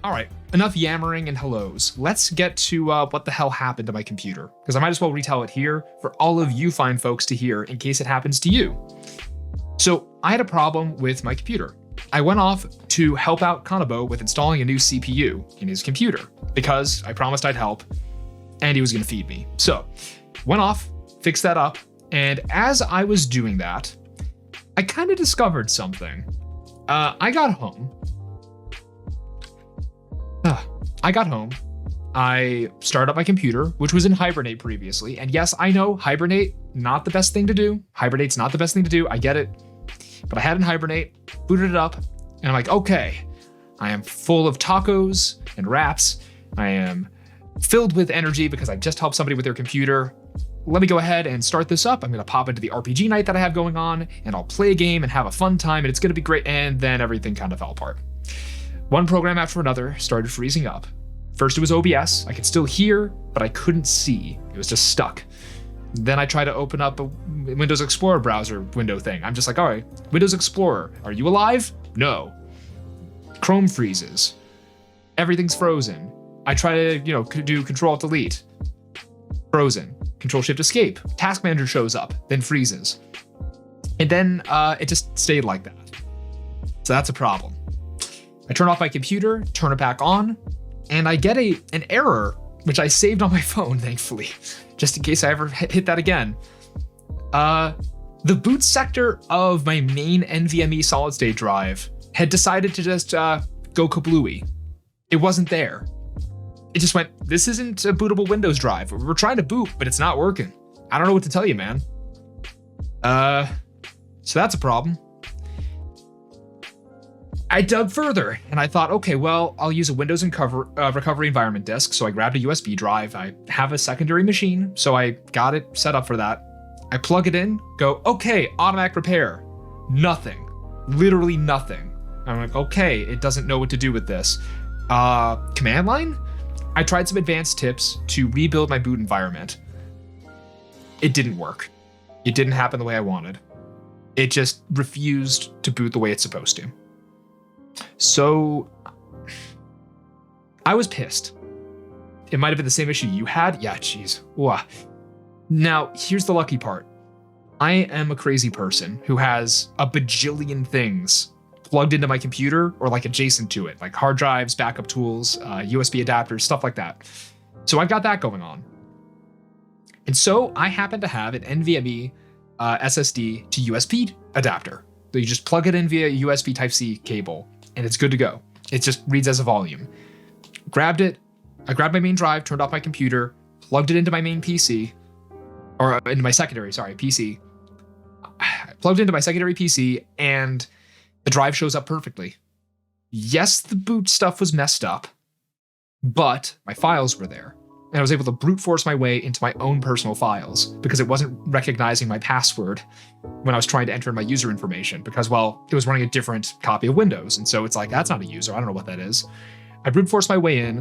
All right, enough yammering and hellos. Let's get to what the hell happened to my computer, because I might as well retell it here for all of you fine folks to hear in case it happens to you. So I had a problem with my computer. I went off to help out Kanabo with installing a new CPU in his computer because I promised I'd help and he was going to feed me. So went off, fixed that up, and as I was doing that, I kind of discovered something. I got home. I started up my computer, which was in Hibernate previously. And yes, I know Hibernate, not the best thing to do. Hibernate's not the best thing to do. I get it. But I had it in Hibernate, booted it up, and I'm like, okay, I am full of tacos and wraps. I am filled with energy because I just helped somebody with their computer. Let me go ahead and start this up. I'm going to pop into the RPG night that I have going on, and I'll play a game and have a fun time, and it's going to be great. And then everything kind of fell apart. One program after another started freezing up. First it was OBS. I could still hear, but I couldn't see. It was just stuck. Then I tried to open up a Windows Explorer browser window thing. I'm just like, all right, Windows Explorer, are you alive? No. Chrome freezes. Everything's frozen. I try to, do Control-Alt-Delete. Frozen. Control-Shift-Escape. Task Manager shows up, then freezes. And then it just stayed like that. So that's a problem. I turn off my computer, turn it back on, and I get an error, which I saved on my phone, thankfully, just in case I ever hit that again. The boot sector of my main NVMe solid state drive had decided to just go kablooey. It wasn't there. It just went, this isn't a bootable Windows drive. We're trying to boot, but it's not working. I don't know what to tell you, man. So that's a problem. I dug further and I thought, okay, well, I'll use a Windows recovery environment disk. So I grabbed a USB drive. I have a secondary machine, so I got it set up for that. I plug it in, go, okay, automatic repair. Nothing. Literally nothing. I'm like, okay, it doesn't know what to do with this. Command line? I tried some advanced tips to rebuild my boot environment. It didn't work. It didn't happen the way I wanted. It just refused to boot the way it's supposed to. So I was pissed. It might have been the same issue you had. Yeah, geez. Wow. Now, here's the lucky part. I am a crazy person who has a bajillion things plugged into my computer or like adjacent to it, like hard drives, backup tools, USB adapters, stuff like that. So I've got that going on. And so I happen to have an NVMe SSD to USB adapter. So you just plug it in via USB Type-C cable and it's good to go. It just reads as a volume. Grabbed it. I grabbed my main drive, turned off my computer, plugged it into my main PC, or into my secondary, PC. I plugged into my secondary PC and the drive shows up perfectly. Yes, the boot stuff was messed up, but my files were there. And I was able to brute force my way into my own personal files because it wasn't recognizing my password when I was trying to enter my user information because, well, it was running a different copy of Windows. And so it's like, that's not a user. I don't know what that is. I brute forced my way in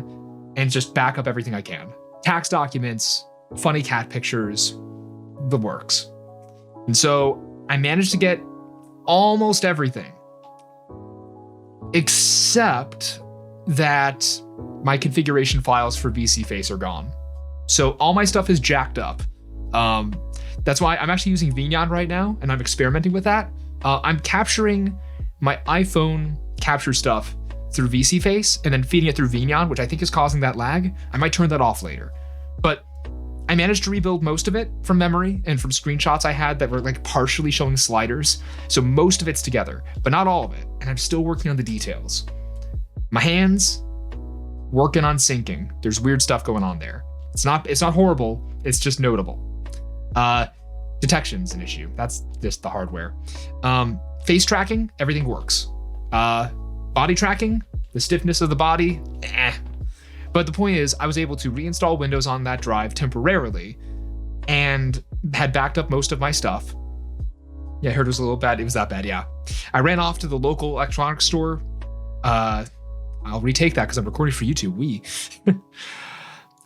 and just back up everything I can. Tax documents, funny cat pictures, the works. And so I managed to get almost everything except that my configuration files for VCFace are gone. So all my stuff is jacked up. That's why I'm actually using Vignon right now, and I'm experimenting with that. I'm capturing my iPhone capture stuff through VCFace and then feeding it through Vignon, which I think is causing that lag. I might turn that off later. But I managed to rebuild most of it from memory and from screenshots I had that were like partially showing sliders. So most of it's together, but not all of it. And I'm still working on the details. My hands, working on syncing. There's weird stuff going on there. It's not horrible, it's just notable. Detection's an issue. That's just the hardware. Face tracking, everything works. Body tracking, the stiffness of the body, But the point is, I was able to reinstall Windows on that drive temporarily and had backed up most of my stuff. Yeah, I heard it was a little bad. It was that bad, yeah. I ran off to the local electronics store. I'll retake that because I'm recording for YouTube.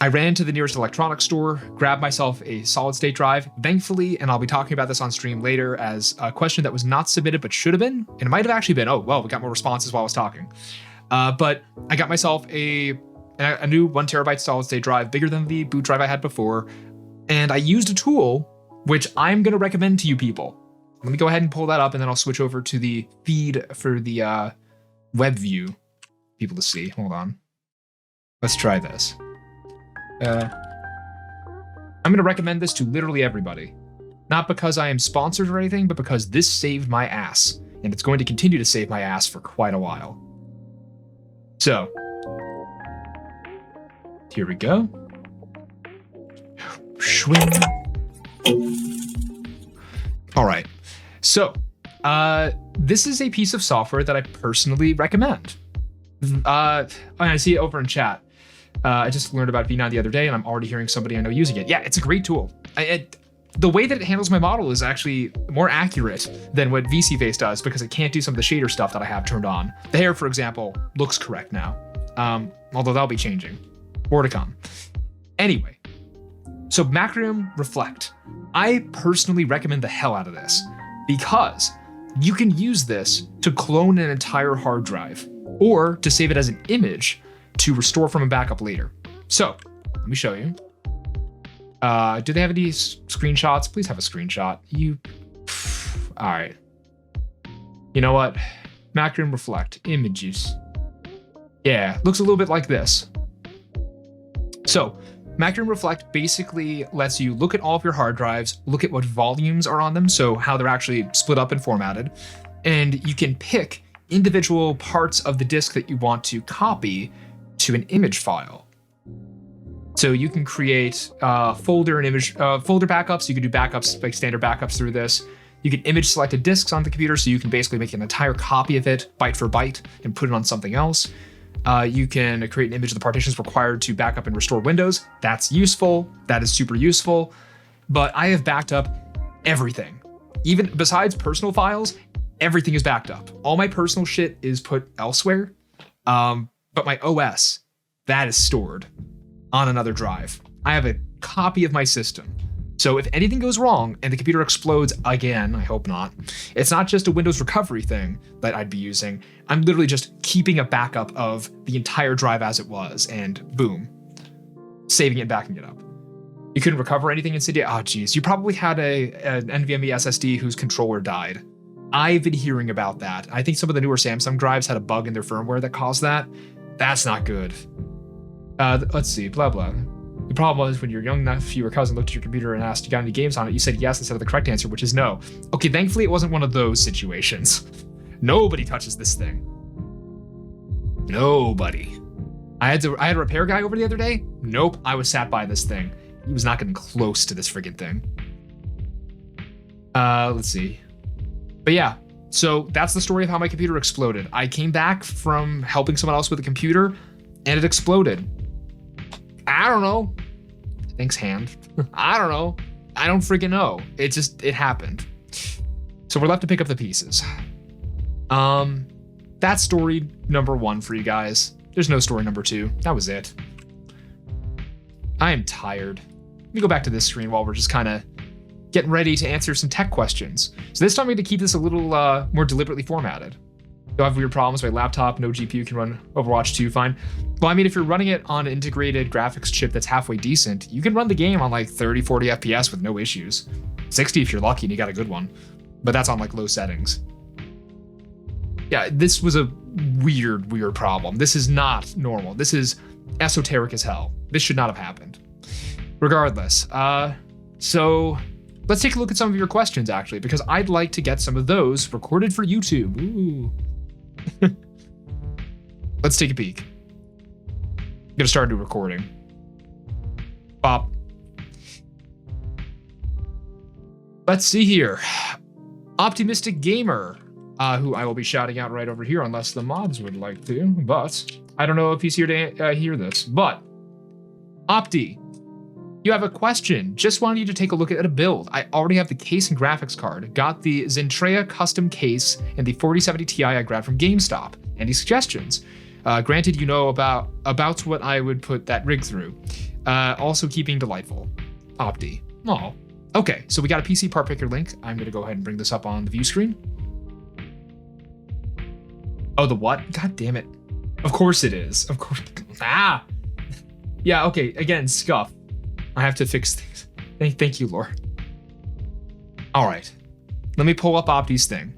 I ran to the nearest electronics store, grabbed myself a solid state drive. Thankfully, and I'll be talking about this on stream later as a question that was not submitted but should have been, and it might have actually been, oh, well, we got more responses while I was talking. But I got myself a new 1 terabyte solid state drive, bigger than the boot drive I had before. And I used a tool which I'm going to recommend to you people. Let me go ahead and pull that up, and then I'll switch over to the feed for the web view people to see. Hold on. Let's try this. I'm going to recommend this to literally everybody. Not because I am sponsored or anything, but because this saved my ass. And it's going to continue to save my ass for quite a while. So, here we go. Swing. All right. So, this is a piece of software that I personally recommend. I see it over in chat. I just learned about V9 the other day, and I'm already hearing somebody I know using it. Yeah, it's a great tool. The way that it handles my model is actually more accurate than what VCFace does, because it can't do some of the shader stuff that I have turned on. The hair, for example, looks correct now, although that'll be changing. More to come. Anyway, so Macrium Reflect. I personally recommend the hell out of this, because you can use this to clone an entire hard drive, or to save it as an image to restore from a backup later. So, let me show you. Do they have any screenshots? Please have a screenshot. All right. You know what? Macrium Reflect, images. Yeah, looks a little bit like this. So, Macrium Reflect basically lets you look at all of your hard drives, look at what volumes are on them, so how they're actually split up and formatted, and you can pick individual parts of the disk that you want to copy to an image file. So you can create folder backups. You can do backups, like standard backups through this. You can image selected disks on the computer, so you can basically make an entire copy of it, byte for byte, and put it on something else. You can create an image of the partitions required to back up and restore Windows. That's useful. That is super useful. But I have backed up everything. Even besides personal files, everything is backed up. All my personal shit is put elsewhere. But my OS, that is stored on another drive. I have a copy of my system. So if anything goes wrong and the computer explodes again, I hope not, it's not just a Windows recovery thing that I'd be using. I'm literally just keeping a backup of the entire drive as it was, and boom, saving it and backing it up. You couldn't recover anything in Cydia? Oh, geez. You probably had an NVMe SSD whose controller died. I've been hearing about that. I think some of the newer Samsung drives had a bug in their firmware that caused that. That's not good. Let's see, blah, blah. The problem was when your young nephew or cousin looked at your computer and asked, you got any games on it? You said yes instead of the correct answer, which is no. Okay, thankfully it wasn't one of those situations. Nobody touches this thing. Nobody. I had a repair guy over the other day. Nope, I was sat by this thing. He was not getting close to this friggin' thing. Let's see. But yeah, so that's the story of how my computer exploded. I came back from helping someone else with a computer, and it exploded. I don't know. Thanks, hand. I don't know. I don't freaking know. It happened. So we're left to pick up the pieces. That's story number 1 for you guys. There's no story number 2. That was it. I am tired. Let me go back to this screen while we're just kind of getting ready to answer some tech questions. So this time I'm going to keep this a little more deliberately formatted. You'll have weird problems. My laptop, no GPU, can run Overwatch 2 fine. Well, I mean, if you're running it on an integrated graphics chip that's halfway decent, you can run the game on like 30, 40 FPS with no issues. 60 if you're lucky and you got a good one. But that's on like low settings. Yeah, this was a weird problem. This is not normal. This is esoteric as hell. This should not have happened. Regardless, so let's take a look at some of your questions, actually, because I'd like to get some of those recorded for YouTube. Ooh. Let's take a peek. I'm gonna start a new recording. Bop. Let's see here. Optimistic Gamer, who I will be shouting out right over here unless the mods would like to, but I don't know if he's here to hear this. But Opti, you have a question. Just wanted you to take a look at a build. I already have the case and graphics card. Got the Zentrea custom case and the 4070 Ti I grabbed from GameStop. Any suggestions? Granted, you know about what I would put that rig through. Also keeping delightful. Opti. Oh. Okay, so we got a PC part picker link. I'm gonna go ahead and bring this up on the view screen. Oh, the what? God damn it. Of course it is. Of course. Ah. Yeah, okay. Again, scuff. I have to fix things. Thank you, Lore. All right. Let me pull up Opti's thing.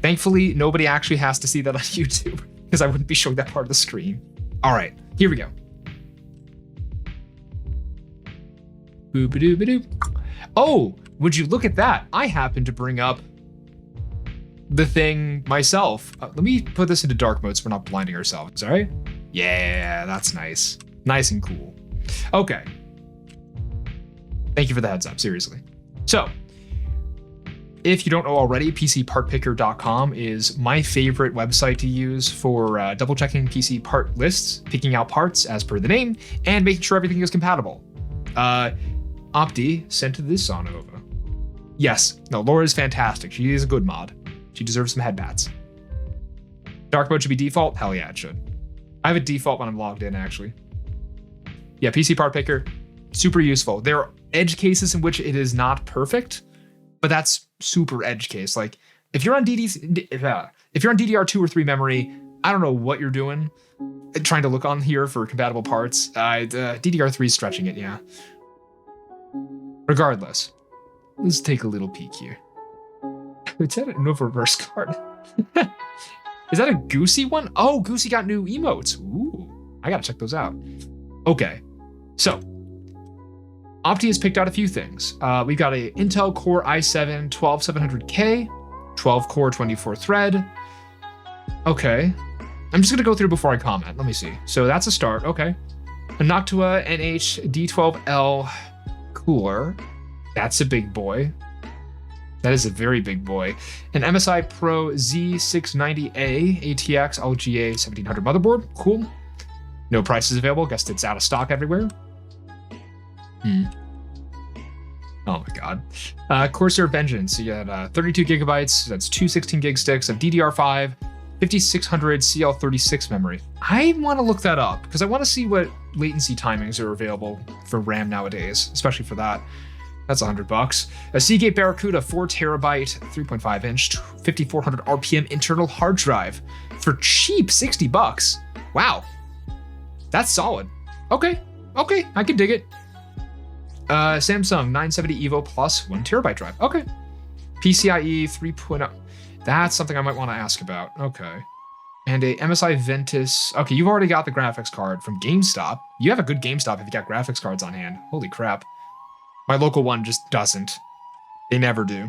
Thankfully, nobody actually has to see that on YouTube because I wouldn't be showing that part of the screen. All right, here we go. Boop-a-doop-a-doop. Oh, would you look at that? I happened to bring up the thing myself. Let me put this into dark mode so we're not blinding ourselves, all right? Yeah, that's nice. Nice and cool. Okay. Thank you for the heads up, seriously. So, if you don't know already, PCPartPicker.com is my favorite website to use for double checking PC part lists, picking out parts as per the name, and making sure everything is compatible. Opti sent this on over. Yes, no, Laura is fantastic. She is a good mod. She deserves some headbats. Dark mode should be default? Hell yeah, it should. I have a default when I'm logged in, actually. Yeah, PC Part Picker, super useful. There are edge cases in which it is not perfect, but that's super edge case. Like, if you're on DDR2 or 3 memory, I don't know what you're doing trying to look on here for compatible parts. DDR3 is stretching it, yeah. Regardless, let's take a little peek here. Is that a no reverse card? Is that a Goosey one? Oh, Goosey got new emotes. Ooh, I gotta check those out. Okay, so Opti has picked out a few things. We've got a Intel Core i7 12700K, 12 core, 24 thread. Okay, I'm just gonna go through before I comment. Let me see. So that's a start. Okay, a Noctua NH D12L cooler. That's a big boy. That is a very big boy. An MSI Pro Z690A ATX LGA 1700 motherboard. Cool. No prices available. Guessed it's out of stock everywhere. Oh my god. Corsair Vengeance. So you got 32 gigabytes. That's two 16 gig sticks of DDR5, 5600 CL36 memory. I want to look that up because I want to see what latency timings are available for RAM nowadays, especially for that. That's $100. A Seagate Barracuda 4 terabyte, 3.5 inch, 5400 RPM internal hard drive for cheap, $60. Wow. That's solid. Okay, I can dig it. Samsung 970 EVO Plus 1 terabyte drive. Okay. PCIe 3.0. That's something I might want to ask about. Okay. And a MSI Ventus. Okay, you've already got the graphics card from GameStop. You have a good GameStop if you got graphics cards on hand. Holy crap. My local one just doesn't. They never do.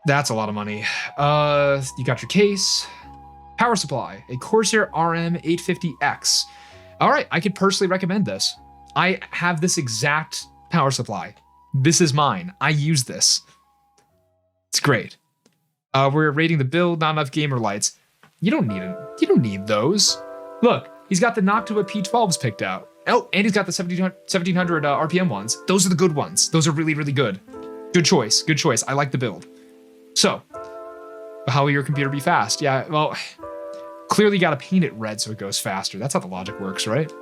That's a lot of money. You got your case. Power supply. A Corsair RM850X. All right, I could personally recommend this. I have this exact power supply. This is mine. I use this. It's great. We're rating the build, not enough gamer lights. You don't need it. You don't need those. Look, he's got the Noctua P12s picked out. Oh, and he's got the 1700 RPM ones. Those are the good ones. Those are really, really good. Good choice. Good choice. I like the build. So, how will your computer be fast? Yeah, well, clearly you got to paint it red so it goes faster. That's how the logic works, right?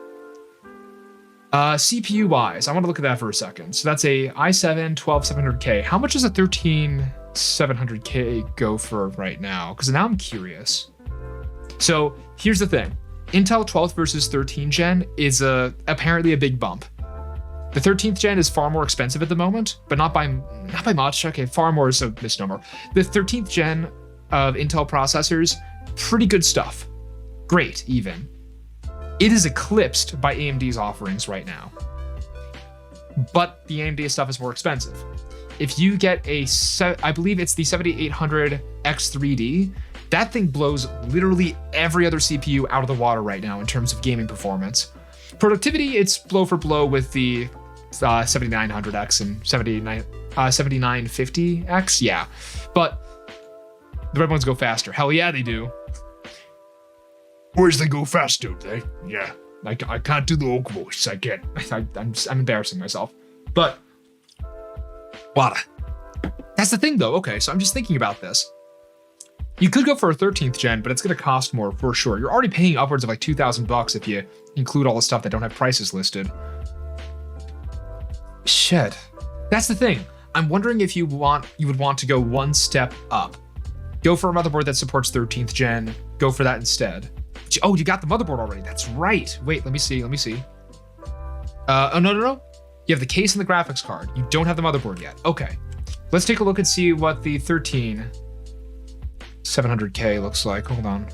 CPU-wise, I want to look at that for a second. So that's a i7 12700K. How much does a 13700K go for right now? Because now I'm curious. So here's the thing. Intel 12th versus 13th gen is apparently a big bump. The 13th gen is far more expensive at the moment, but not by much. Okay, far more is a misnomer. The 13th gen of Intel processors, pretty good stuff. Great, even. It is eclipsed by AMD's offerings right now. But the AMD stuff is more expensive. If you get I believe it's the 7800 X3D, that thing blows literally every other CPU out of the water right now in terms of gaming performance. Productivity, it's blow for blow with the 7900X and 7950X, yeah. But the red ones go faster. Hell yeah, they do. Where's they go fast, don't they? Yeah, I can't do the oak voice. I can't. I'm embarrassing myself. But, Wada. That's the thing, though. Okay, so I'm just thinking about this. You could go for a 13th gen, but it's going to cost more for sure. You're already paying upwards of like $2,000 if you include all the stuff that don't have prices listed. Shit. That's the thing. I'm wondering if you would want to go one step up. Go for a motherboard that supports 13th gen. Go for that instead. Oh, you got the motherboard already. That's right. Wait, let me see. Oh, no. You have the case and the graphics card. You don't have the motherboard yet. Okay. Let's take a look and see what the 13700K looks like. Hold on.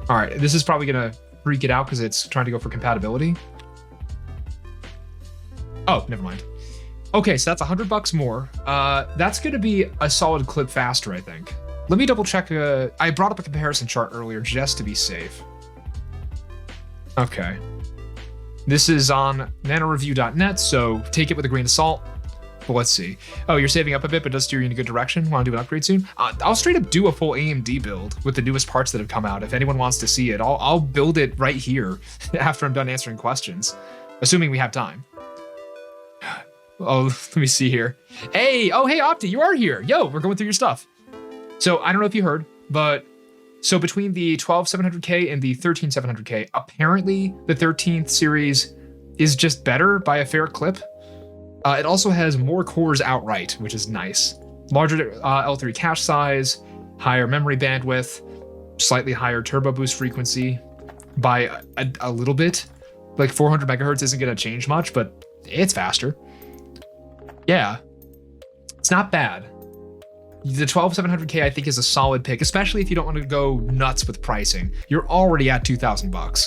All right, this is probably gonna freak it out because it's trying to go for compatibility. Oh, never mind. Okay, so that's $100 more. That's gonna be a solid clip faster, I think. Let me double check. I brought up a comparison chart earlier just to be safe. Okay. This is on nanoreview.net, so take it with a grain of salt. But let's see. Oh, you're saving up a bit, but it does steer you in a good direction. Want to do an upgrade soon? I'll straight up do a full AMD build with the newest parts that have come out. If anyone wants to see it, I'll build it right here after I'm done answering questions, assuming we have time. Oh, let me see here. Hey, Opti, you are here. Yo, we're going through your stuff. So I don't know if you heard, but so between the 12700K and the 13700K, apparently the 13th series is just better by a fair clip. It also has more cores outright, which is nice. Larger L3 cache size, higher memory bandwidth, slightly higher turbo boost frequency by a little bit. Like 400 megahertz isn't going to change much, but it's faster. Yeah, it's not bad. The 12700K I think is a solid pick, especially if you don't want to go nuts with pricing. You're already at $2,000.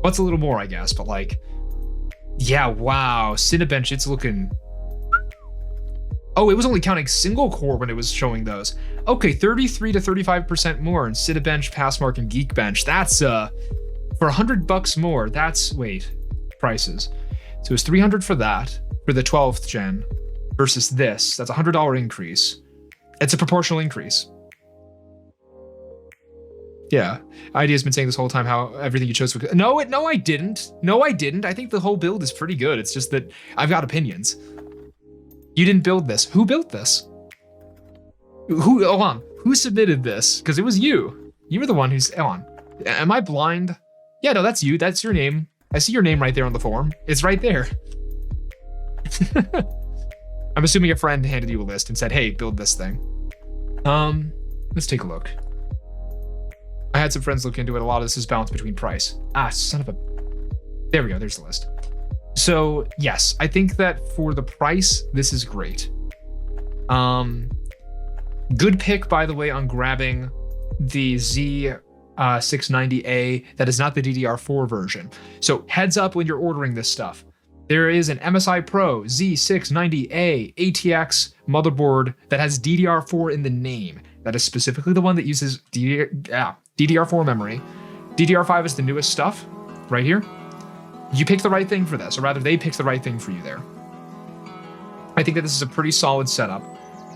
What's a little more, I guess, but like, yeah, wow, Cinebench, it's looking... Oh, it was only counting single core when it was showing those. Okay, 33 to 35% more in Cinebench, Passmark, and Geekbench. That's, for $100 more, that's, wait, prices. So it was $300 for that, for the 12th gen, versus this. That's a $100 increase. It's a proportional increase. Yeah, Idea's been saying this whole time how everything you chose. No, I didn't. I think the whole build is pretty good. It's just that I've got opinions. You didn't build this. Who built this? Hold on. Who submitted this? Because it was you. You were the one who's... Hold on. Am I blind? Yeah, no, that's you. That's your name. I see your name right there on the form. It's right there. I'm assuming a friend handed you a list and said, hey, build this thing. Let's take a look. I had some friends look into it. A lot of this is balanced between price. Ah, son of a... There we go. There's the list. So, yes, I think that for the price, this is great. Good pick, by the way, on grabbing the Z690A. That is not the DDR4 version. So heads up when you're ordering this stuff. There is an MSI Pro Z690A ATX motherboard that has DDR4 in the name. That is specifically the one that uses DDR4 memory. DDR5 is the newest stuff, right here. You picked the right thing for this, or rather they picked the right thing for you there. I think that this is a pretty solid setup.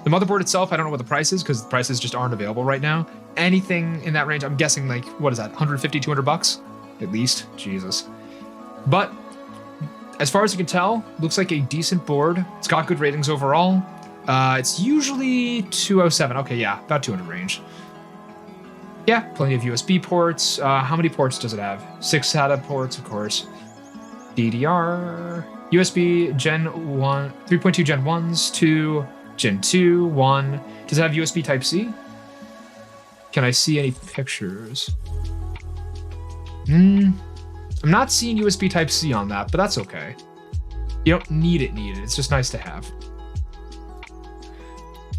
The motherboard itself, I don't know what the price is because the prices just aren't available right now. Anything in that range, I'm guessing like, what is that, 150, 200 bucks? At least, Jesus. But as far as you can tell, looks like a decent board. It's got good ratings overall. It's usually 207. Okay, yeah, about 200 range. Yeah, plenty of USB ports. How many ports does it have? 6 SATA ports, of course. DDR, USB Gen 1, 3.2 Gen 1s, 2, Gen 2, 1. Does it have USB Type-C? Can I see any pictures? I'm not seeing USB Type-C on that, but that's okay. You don't need it. It's just nice to have.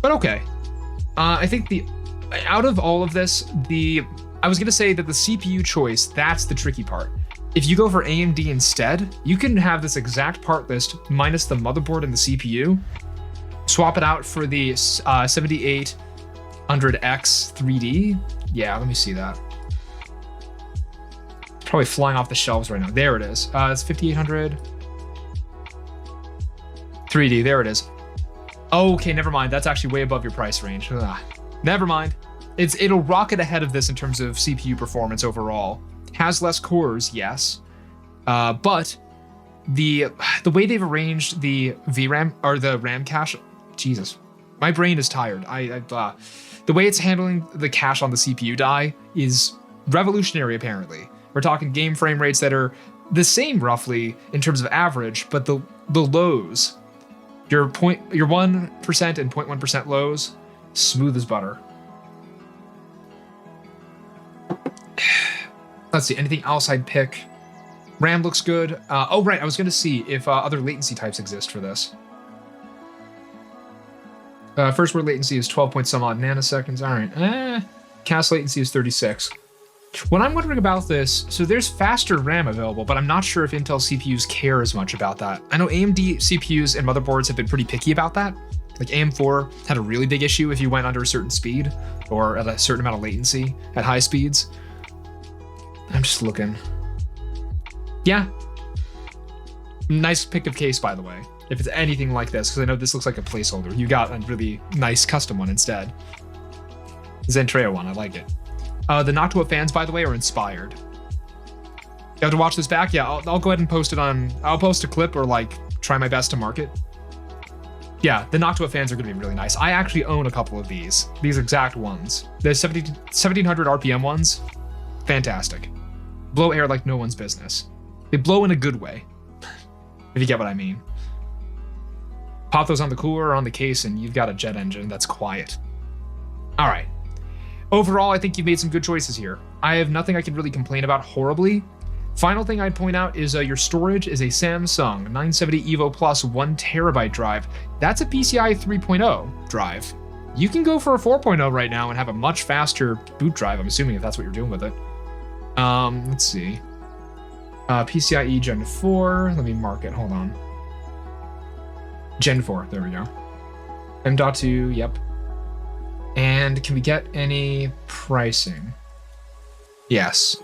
But okay. I think out of all of this, I was gonna say that the CPU choice, that's the tricky part. If you go for AMD instead, you can have this exact part list minus the motherboard and the CPU, swap it out for the 7800X 3D. Yeah, let me see that. Probably flying off the shelves right now. There it is. It's 5800 3D. There it is. Okay, never mind. That's actually way above your price range. Never mind. It'll rocket ahead of this in terms of CPU performance overall. Has less cores, yes, but the way they've arranged the VRAM or the RAM cache, Jesus, my brain is tired. The way it's handling the cache on the CPU die is revolutionary. Apparently, we're talking game frame rates that are the same roughly in terms of average, but the lows, your 1% and 0.1% lows Smooth as butter. Let's see, anything else I'd pick? RAM looks good. Oh, right, I was going to see if other latency types exist for this. First word latency is 12 point some odd nanoseconds. All right. Cast latency is 36. What I'm wondering about this, so there's faster RAM available, but I'm not sure if Intel CPUs care as much about that. I know AMD CPUs and motherboards have been pretty picky about that. Like AM4 had a really big issue if you went under a certain speed or at a certain amount of latency at high speeds. I'm just looking. Yeah. Nice pick of case, by the way. If it's anything like this, because I know this looks like a placeholder. You got a really nice custom one instead. Zentreo one, I like it. The Noctua fans, by the way, are inspired. You have to watch this back? Yeah, I'll go ahead and post it on... I'll post a clip or like try my best to mark it. Yeah, the Noctua fans are going to be really nice. I actually own a couple of these exact ones. The 1700 RPM ones, fantastic. Blow air like no one's business. They blow in a good way, if you get what I mean. Pop those on the cooler or on the case and you've got a jet engine that's quiet. All right. Overall, I think you've made some good choices here. I have nothing I can really complain about horribly. Final thing I'd point out is your storage is a Samsung 970 EVO Plus 1TB drive. That's a PCI 3.0 drive. You can go for a 4.0 right now and have a much faster boot drive, I'm assuming, if that's what you're doing with it. Let's see. PCIe Gen 4. Let me mark it. Hold on. Gen 4. There we go. M.2. Yep. And can we get any pricing? Yes.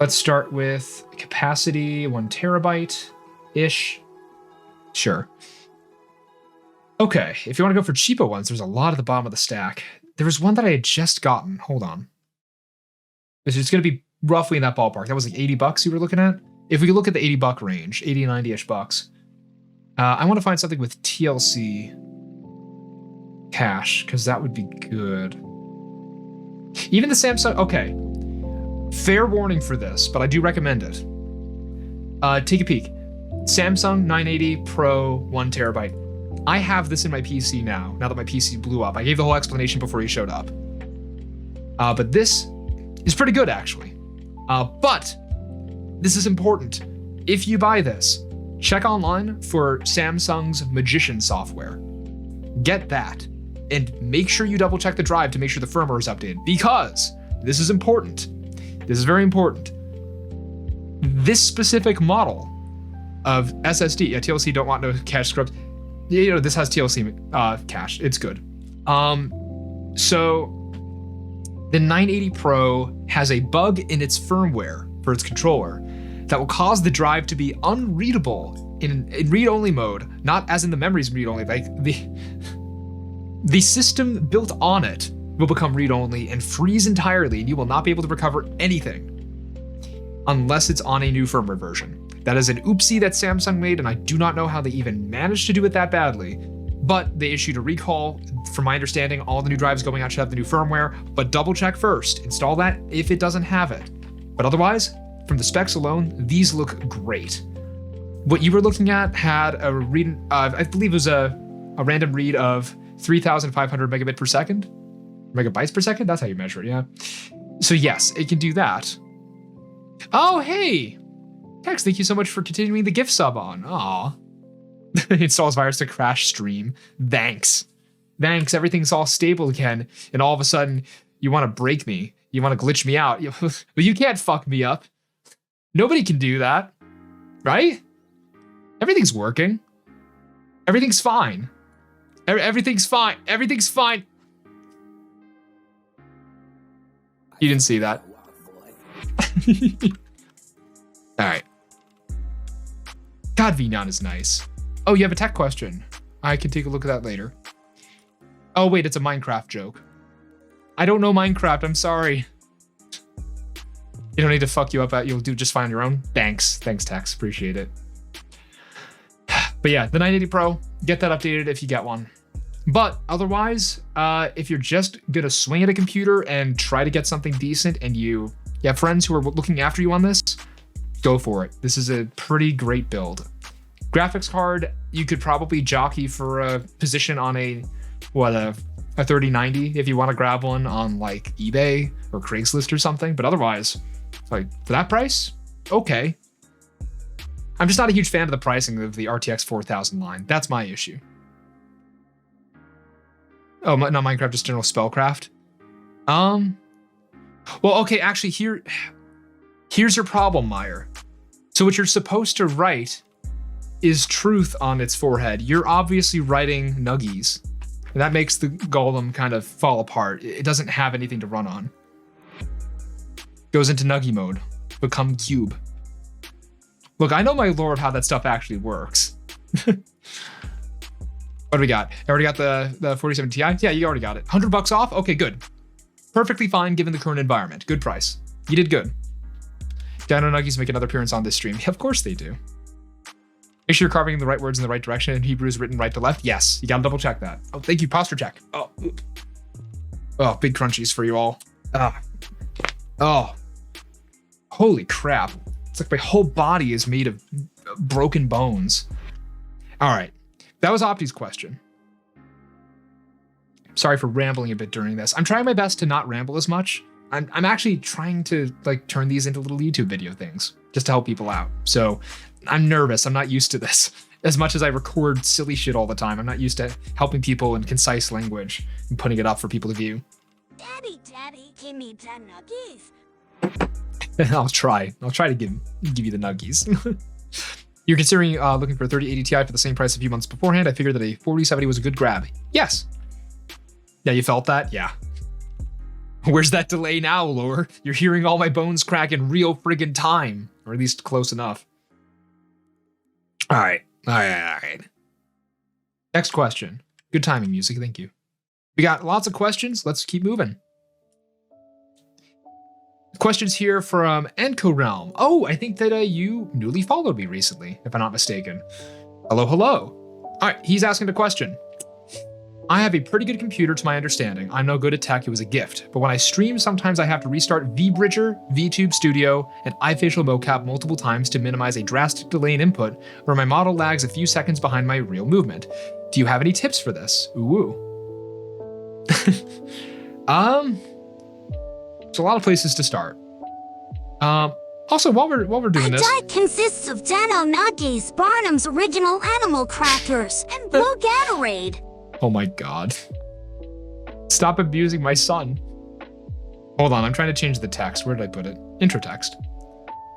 Let's start with capacity 1TB-ish. Sure. Okay, if you want to go for cheapo ones, there's a lot at the bottom of the stack. There was one that I had just gotten. Hold on. It's going to be roughly in that ballpark. That was like $80 you were looking at? If we look at the $80 range, 80, 90-ish bucks. I want to find something with TLC cache, because that would be good. Even the Samsung, okay. Fair warning for this, but I do recommend it. Take a peek. Samsung 980 Pro 1TB. I have this in my PC now that my PC blew up. I gave the whole explanation before he showed up. But this is pretty good, actually. But this is important. If you buy this, check online for Samsung's Magician software. Get that. And make sure you double check the drive to make sure the firmware is updated, because this is important. This is very important. This specific model of SSD, yeah, TLC don't want no cache script. You know, this has TLC cache. It's good. So the 980 Pro has a bug in its firmware for its controller that will cause the drive to be unreadable in read-only mode, not as in the memories read-only, like the system built on it will become read-only and freeze entirely, and you will not be able to recover anything unless it's on a new firmware version. That is an oopsie that Samsung made, and I do not know how they even managed to do it that badly, but they issued a recall. From my understanding, all the new drives going out should have the new firmware, but double check first. Install that if it doesn't have it. But otherwise, from the specs alone, these look great. What you were looking at had a read, I believe it was a random read of 3,500 megabit per second. Megabytes per second? That's how you measure it, yeah. So yes, it can do that. Oh, hey! Tex, thank you so much for continuing the gift sub on. Aw. Installs virus to crash stream. Thanks. Thanks, everything's all stable again, and all of a sudden, you want to break me. You want to glitch me out. You can't fuck me up. Nobody can do that, right? Everything's working. Everything's fine. Everything's fine. Everything's fine. You didn't see that. All right. God, VNon is nice. Oh, you have a tech question. I can take a look at that later. Oh, wait, it's a Minecraft joke. I don't know Minecraft, I'm sorry. You don't need to fuck you up. You'll do just fine on your own. Thanks. Thanks, Tex. Appreciate it. But yeah, the 980 Pro, get that updated if you get one. But otherwise, if you're just gonna swing at a computer and try to get something decent and you have friends who are looking after you on this, go for it. This is a pretty great build. Graphics card, you could probably jockey for a position on a a 3090 if you want to grab one on like eBay or Craigslist or something. But otherwise, like for that price, okay. I'm just not a huge fan of the pricing of the RTX 4000 line. That's my issue. Oh, not Minecraft, just general spellcraft. Well, okay, actually here's your problem, Meyer. So what you're supposed to write is truth on its forehead. You're obviously writing nuggies. And that makes the golem kind of fall apart. It doesn't have anything to run on. Goes into nuggy mode. Become cube. Look, I know my lord how that stuff actually works. What do we got? I already got the 47 Ti? Yeah, you already got it. $100 off? Okay, good. Perfectly fine given the current environment. Good price. You did good. Dino Nuggies make another appearance on this stream. Yeah, of course they do. Make sure you're carving the right words in the right direction and Hebrew is written right to left. Yes, you gotta double check that. Oh, thank you. Posture check. Oh, big crunchies for you all. Oh, holy crap. It's like my whole body is made of broken bones. All right, that was Opti's question. Sorry for rambling a bit during this. I'm trying my best to not ramble as much. I'm actually trying to like turn these into little YouTube video things just to help people out. So I'm nervous. I'm not used to this. As much as I record silly shit all the time, I'm not used to helping people in concise language and putting it up for people to view. Daddy, give me 10 nuggies. I'll try to give you the nuggies. You're considering looking for a 3080 Ti for the same price a few months beforehand. I figured that a 4070 was a good grab. Yes. Yeah, you felt that? Yeah. Where's that delay now, Lore? You're hearing all my bones crack in real friggin' time. Or at least close enough. All right. Next question. Good timing, music. Thank you. We got lots of questions. Let's keep moving. Questions here from Enco Realm. Oh, I think that you newly followed me recently, if I'm not mistaken. Hello. All right, he's asking a question. I have a pretty good computer to my understanding. I'm no good at tech, it was a gift. But when I stream, sometimes I have to restart VBridger, VTube Studio, and iFacial mocap multiple times to minimize a drastic delay in input, where my model lags a few seconds behind my real movement. Do you have any tips for this? Ooh. There's a lot of places to start. Also, while we're doing this, diet consists of Dano Nuggies, Barnum's original animal crackers, and blue Gatorade. Oh my god. Stop abusing my son. Hold on, I'm trying to change the text. Where did I put it? Intro text.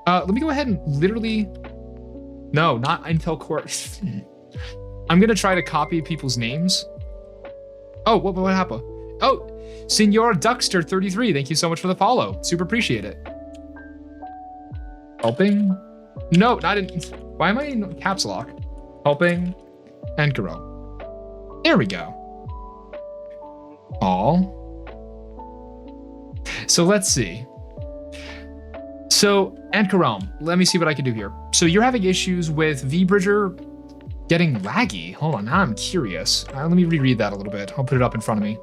Let me go ahead and literally... No, not Intel Core. I'm gonna try to copy people's names. Oh, what happened? Oh, Senor Duckster33, thank you so much for the follow. Super appreciate it. Helping? No, not in... Why am I in caps lock? Helping and Garo. There we go. All. So let's see. So, Ankaram, let me see what I can do here. So you're having issues with VBridger getting laggy. Hold on, now I'm curious. Let me reread that a little bit. I'll put it up in front of me.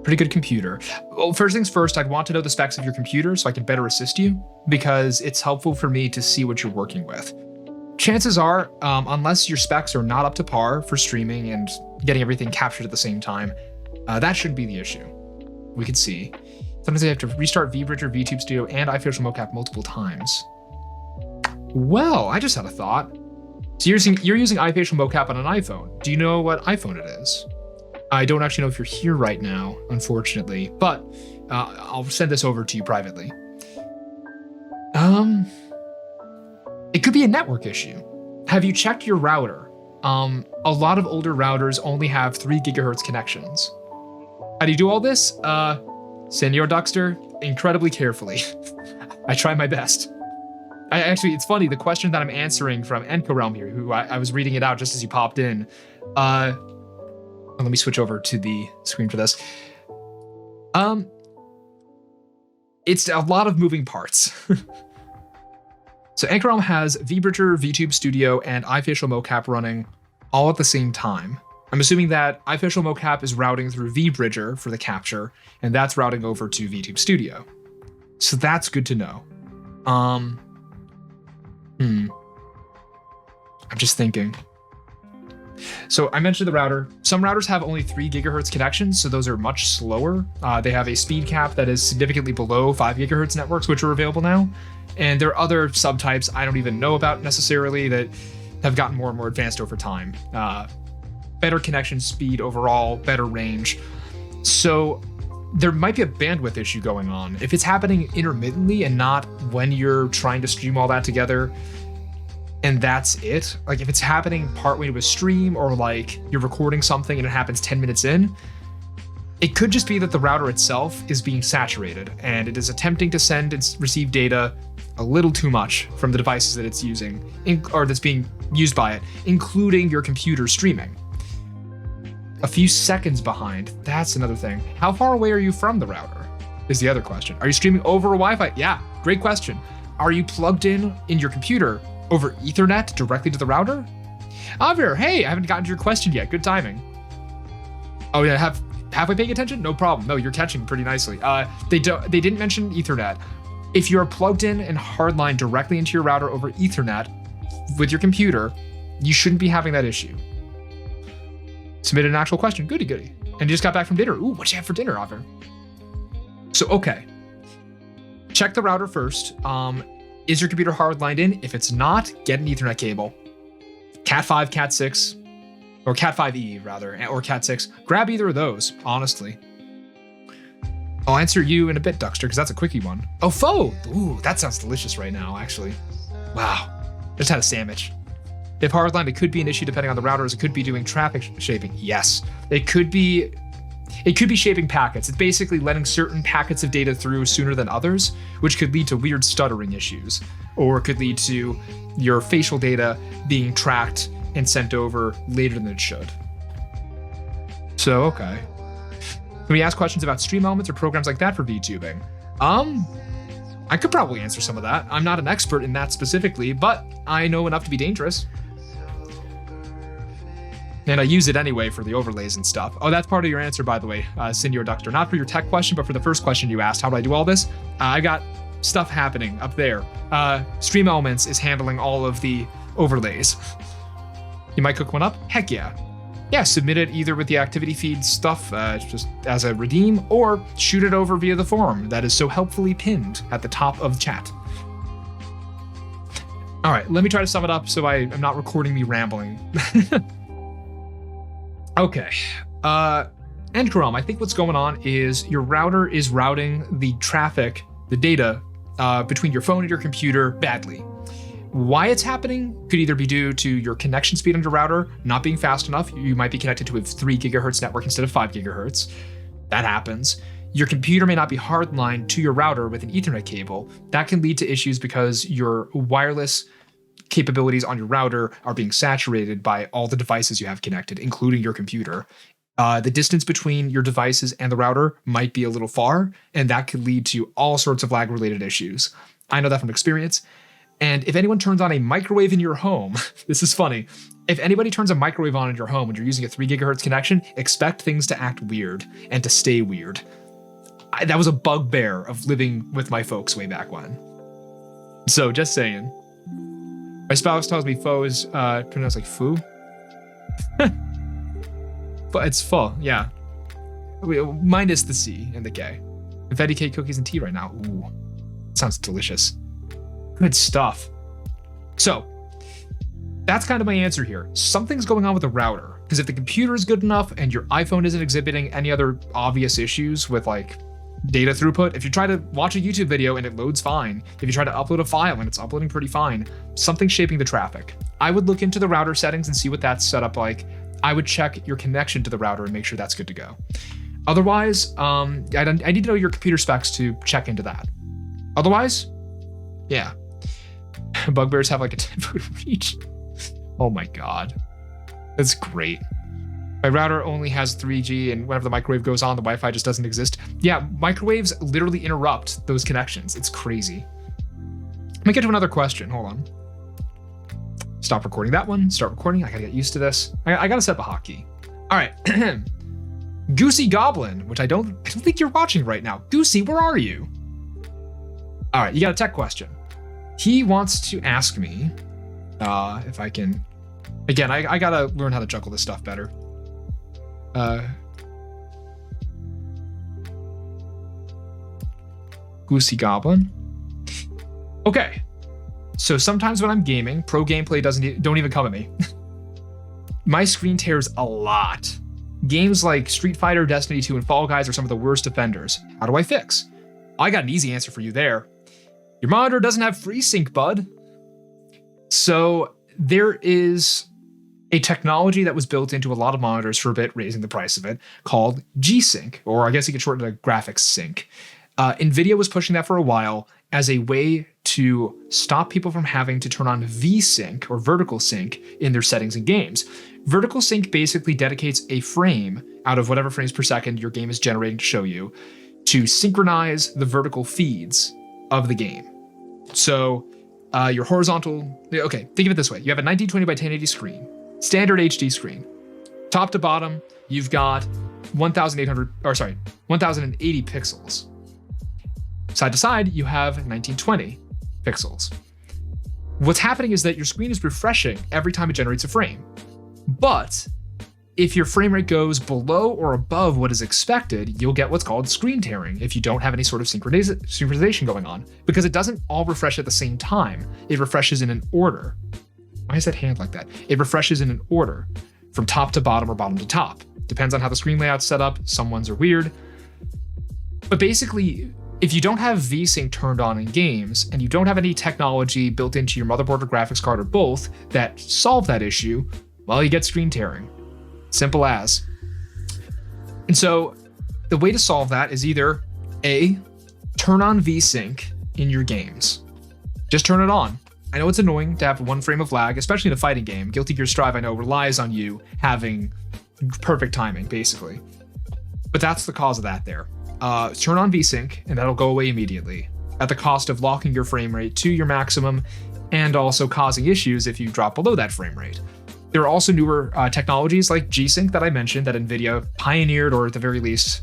Pretty good computer. Well, first things first, I'd want to know the specs of your computer so I can better assist you, because it's helpful for me to see what you're working with. Chances are, unless your specs are not up to par for streaming and getting everything captured at the same time, that shouldn't be the issue. We can see. Sometimes I have to restart VBridger, VTube Studio, and iFacial mocap multiple times. Well, I just had a thought. So you're using iFacial mocap on an iPhone. Do you know what iPhone it is? I don't actually know if you're here right now, unfortunately, but I'll send this over to you privately. It could be a network issue. Have you checked your router? A lot of older routers only have 3 gigahertz connections. How do you do all this? Senor Duckster, incredibly carefully. I try my best. Actually, it's funny, the question that I'm answering from Enco Realm here, who I was reading it out just as you popped in. Let me switch over to the screen for this. It's a lot of moving parts. So Enco Realm has VBridger, VTube Studio, and iFacial mocap running all at the same time. I'm assuming that iFacial mocap is routing through VBridger for the capture, and that's routing over to VTube Studio. So that's good to know. I'm just thinking. So I mentioned the router. Some routers have only 3 gigahertz connections, so those are much slower. They have a speed cap that is significantly below 5 gigahertz networks, which are available now. And there are other subtypes I don't even know about necessarily that have gotten more and more advanced over time. Better connection speed overall, better range. So there might be a bandwidth issue going on. If it's happening intermittently and not when you're trying to stream all that together, and that's it, like if it's happening partway to a stream or like you're recording something and it happens 10 minutes in, it could just be that the router itself is being saturated and it is attempting to send and receive data a little too much from the devices that it's using, or that's being used by it, including your computer streaming. A few seconds behind, that's another thing. How far away are you from the router is the other question. Are you streaming over Wi-Fi? Yeah, great question. Are you plugged in your computer over Ethernet directly to the router? Avir, hey, I haven't gotten to your question yet. Good timing. Oh yeah, halfway paying attention? No problem. No, you're catching pretty nicely. They didn't mention Ethernet. If you're plugged in and hardline directly into your router over Ethernet with your computer, you shouldn't be having that issue. Submitted an actual question. Goody goody. And you just got back from dinner. Ooh, what'd you have for dinner, Avir? So, okay. Check the router first. Is your computer hardlined in? If it's not, get an Ethernet cable. Cat 5, Cat 6, or Cat 5e rather, or Cat 6. Grab either of those, honestly. I'll answer you in a bit, Duckster, because that's a quickie one. Oh, pho! Ooh, that sounds delicious right now, actually. Wow. Just had a sandwich. If hardlined, it could be an issue depending on the routers. It could be doing traffic shaping. Yes. It could be shaping packets. It's basically letting certain packets of data through sooner than others, which could lead to weird stuttering issues, or it could lead to your facial data being tracked and sent over later than it should. So, okay. Can we ask questions about stream elements or programs like that for VTubing? I could probably answer some of that. I'm not an expert in that specifically, but I know enough to be dangerous. And I use it anyway for the overlays and stuff. Oh, that's part of your answer, by the way, Senior Doctor. Not for your tech question, but for the first question you asked, how do I do all this? I got stuff happening up there. Stream Elements is handling all of the overlays. You might cook one up? Heck yeah. Yeah, submit it either with the activity feed stuff, just as a redeem, or shoot it over via the forum that is so helpfully pinned at the top of the chat. All right, let me try to sum it up so I am not recording me rambling. Okay, and Chrome, I think what's going on is your router is routing the traffic, the data, between your phone and your computer badly. Why it's happening could either be due to your connection speed on your router not being fast enough. You might be connected to a 3 gigahertz network instead of 5 gigahertz. That happens. Your computer may not be hardlined to your router with an Ethernet cable. That can lead to issues because your wireless capabilities on your router are being saturated by all the devices you have connected, including your computer. The distance between your devices and the router might be a little far, and that could lead to all sorts of lag-related issues. I know that from experience. And if anyone turns on a microwave in your home, this is funny. If anybody turns a microwave on in your home when you're using a 3 gigahertz connection, expect things to act weird and to stay weird. That was a bugbear of living with my folks way back when. So just saying. My spouse tells me pho is pronounced like foo. But it's pho, yeah. Minus the C and the K. Confetti cake, cookies, and tea right now. Ooh, sounds delicious. Good stuff. So, that's kind of my answer here. Something's going on with the router. Because if the computer is good enough and your iPhone isn't exhibiting any other obvious issues with like data throughput, if you try to watch a YouTube video and it loads fine, if you try to upload a file and it's uploading pretty fine, something's shaping the traffic. I would look into the router settings and see what that's set up like. I would check your connection to the router and make sure that's good to go. Otherwise, I need to know your computer specs to check into that. Otherwise, yeah. Bugbears have like a 10-foot reach. Oh my God. That's great. My router only has 3G, and whenever the microwave goes on, the Wi-Fi just doesn't exist. Yeah, microwaves literally interrupt those connections. It's crazy. Let me get to another question. Hold on. Stop recording that one. Start recording. I gotta get used to this. I gotta set the hotkey. All right. Goosey Goblin, which I don't think you're watching right now. Goosey, where are you? All right, you got a tech question. He wants to ask me if I can Again, I gotta learn how to juggle this stuff better. Goosey Goblin. Okay. So sometimes when I'm gaming, pro gameplay don't even come at me. My screen tears a lot. Games like Street Fighter, Destiny 2, and Fall Guys are some of the worst offenders. How do I fix? I got an easy answer for you there. Your monitor doesn't have FreeSync, bud. So there is a technology that was built into a lot of monitors for a bit, raising the price of it, called G-Sync, or I guess you could shorten it to graphics sync. NVIDIA was pushing that for a while as a way to stop people from having to turn on V-Sync or vertical sync in their settings in games. Vertical sync basically dedicates a frame out of whatever frames per second your game is generating to show you to synchronize the vertical feeds of the game. So your horizontal, okay, think of it this way. You have a 1920 by 1080 screen, standard HD screen. Top to bottom, you've got 1080 pixels. Side to side, you have 1920 pixels. What's happening is that your screen is refreshing every time it generates a frame. But if your frame rate goes below or above what is expected, you'll get what's called screen tearing if you don't have any sort of synchronization going on, because it doesn't all refresh at the same time. It refreshes in an order. Why is that hand like that? It refreshes in an order from top to bottom or bottom to top. Depends on how the screen layout's set up. Some ones are weird. But basically, if you don't have VSync turned on in games and you don't have any technology built into your motherboard or graphics card or both that solve that issue, well, you get screen tearing. Simple as. And so the way to solve that is either A, turn on VSync in your games. Just turn it on. I know it's annoying to have one frame of lag, especially in a fighting game. Guilty Gear Strive, I know, relies on you having perfect timing, basically. But that's the cause of that there. Turn on VSync, and that'll go away immediately, at the cost of locking your frame rate to your maximum and also causing issues if you drop below that frame rate. There are also newer technologies like G-Sync that I mentioned that NVIDIA pioneered, or at the very least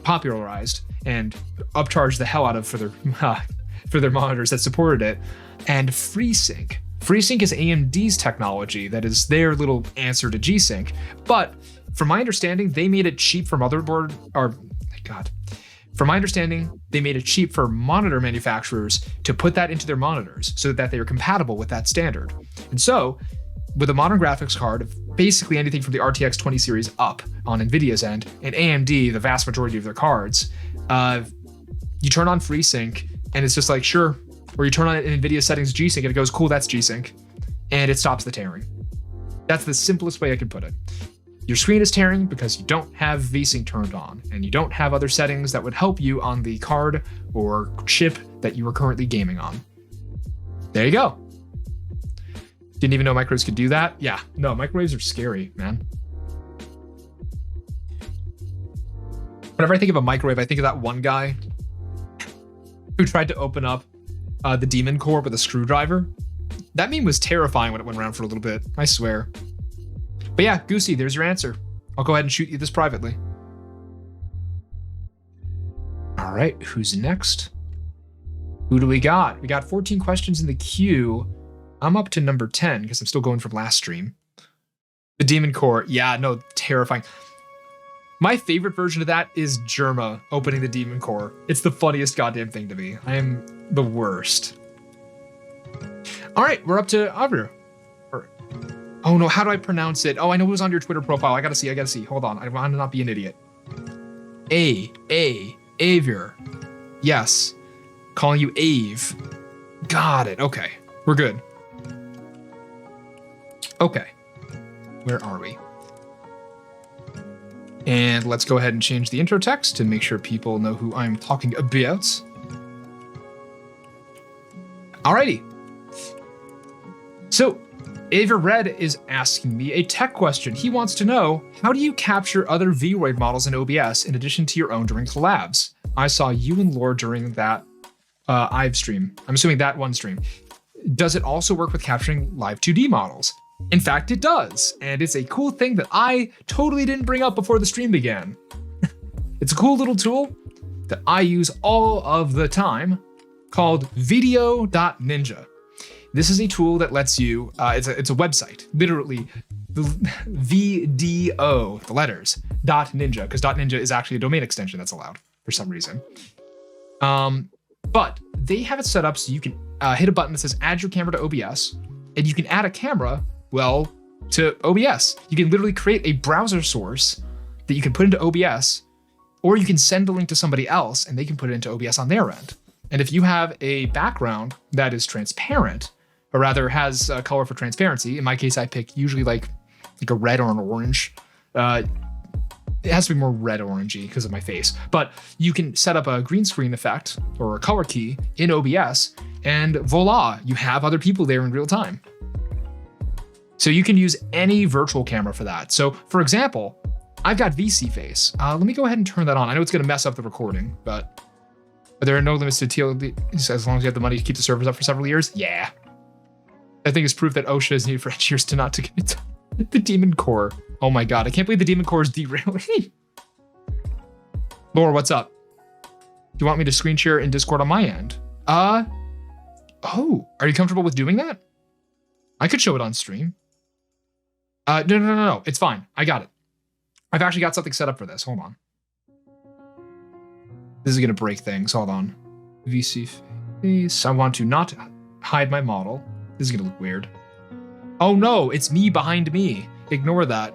popularized and upcharged the hell out of for their monitors that supported it, and FreeSync. FreeSync is AMD's technology that is their little answer to G-Sync, but from my understanding, they made it cheap for From my understanding, they made it cheap for monitor manufacturers to put that into their monitors so that they are compatible with that standard. And so, with a modern graphics card, basically anything from the RTX 20 series up on NVIDIA's end, and AMD, the vast majority of their cards, you turn on FreeSync, and it's just like, sure. Or you turn on NVIDIA settings G-Sync, and it goes, cool, that's G-Sync. And it stops the tearing. That's the simplest way I can put it. Your screen is tearing because you don't have VSync turned on, and you don't have other settings that would help you on the card or chip that you are currently gaming on. There you go. Didn't even know microwaves could do that? Yeah, no, microwaves are scary, man. Whenever I think of a microwave, I think of that one guy who tried to open up the demon core with a screwdriver. That meme was terrifying when it went around for a little bit, I swear. But yeah, Goosey, there's your answer. I'll go ahead and shoot you this privately. All right, who's next? Who do we got? We got 14 questions in the queue. I'm up to number 10 because I'm still going from last stream. The Demon Core. Yeah, no, terrifying. My favorite version of that is Germa opening the Demon Core. It's the funniest goddamn thing to me. I am the worst. All right, we're up to Avir. Oh no, how do I pronounce it? Oh, I know it was on your Twitter profile. I gotta see. Hold on, I want to not be an idiot. Avir. Yes, calling you Ave. Got it, okay, we're good. Okay, where are we? And let's go ahead and change the intro text to make sure people know who I'm talking about. Alrighty. So, Aver Red is asking me a tech question. He wants to know, how do you capture other VROID models in OBS in addition to your own during collabs? I saw you and Lore during that IVE stream. I'm assuming that one stream. Does it also work with capturing live 2D models? In fact, it does. And it's a cool thing that I totally didn't bring up before the stream began. It's a cool little tool that I use all of the time called video.ninja. This is a tool that lets you, it's a website, literally the VDO, the letters, .ninja, because .ninja is actually a domain extension that's allowed for some reason. But they have it set up so you can hit a button that says add your camera to OBS, and you can add a camera, well, to OBS. You can literally create a browser source that you can put into OBS, or you can send the link to somebody else and they can put it into OBS on their end. And if you have a background that is transparent, or rather has a color for transparency, in my case, I pick usually like a red or an orange. It has to be more red orangey because of my face, but you can set up a green screen effect or a color key in OBS, and voila, you have other people there in real time. So you can use any virtual camera for that. So for example, I've got VC face. Let me go ahead and turn that on. I know it's gonna mess up the recording, but there are no limits to TLD as long as you have the money to keep the servers up for several years. Yeah. I think it's proof that OSHA is needed for engineers to not to get the Demon Core. Oh my God, I can't believe the Demon Core is derailing. Laura, what's up? Do you want me to screen share in Discord on my end? Oh, are you comfortable with doing that? I could show it on stream. No, it's fine. I got it. I've actually got something set up for this. Hold on. This is gonna break things. Hold on. VC face. I want to not hide my model. This is gonna look weird. Oh no, it's me behind me. Ignore that.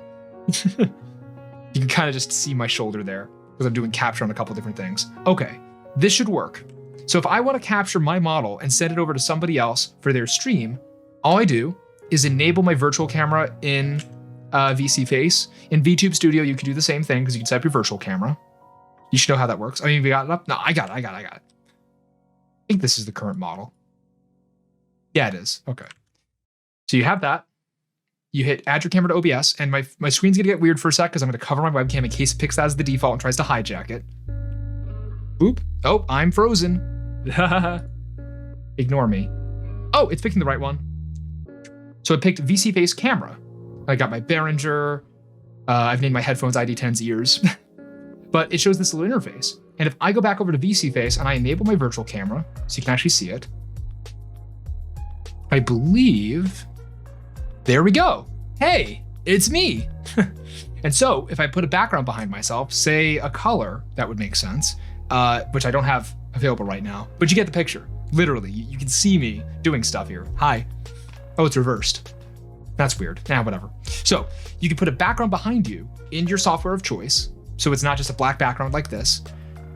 You can kind of just see my shoulder there because I'm doing capture on a couple different things. Okay, this should work. So if I want to capture my model and send it over to somebody else for their stream, all I do is enable my virtual camera in VC Face. In VTube Studio, you can do the same thing because you can set up your virtual camera. You should know how that works. I mean, we got it up? No, I got it. I think this is the current model. Yeah, it is. Okay. So you have that. You hit add your camera to OBS, and my screen's gonna get weird for a sec because I'm gonna cover my webcam in case it picks that as the default and tries to hijack it. Oop. Oh, I'm frozen. Ignore me. Oh, it's picking the right one. So it picked VC Face camera. I got my Behringer. I've named my headphones ID10's ears. But it shows this little interface. And if I go back over to VC Face and I enable my virtual camera, so you can actually see it, I believe, there we go. Hey, it's me. And so if I put a background behind myself, say a color, that would make sense, which I don't have available right now, but you get the picture. Literally, you can see me doing stuff here. Hi. Oh, it's reversed. That's weird. Nah, whatever. So you can put a background behind you in your software of choice, so it's not just a black background like this.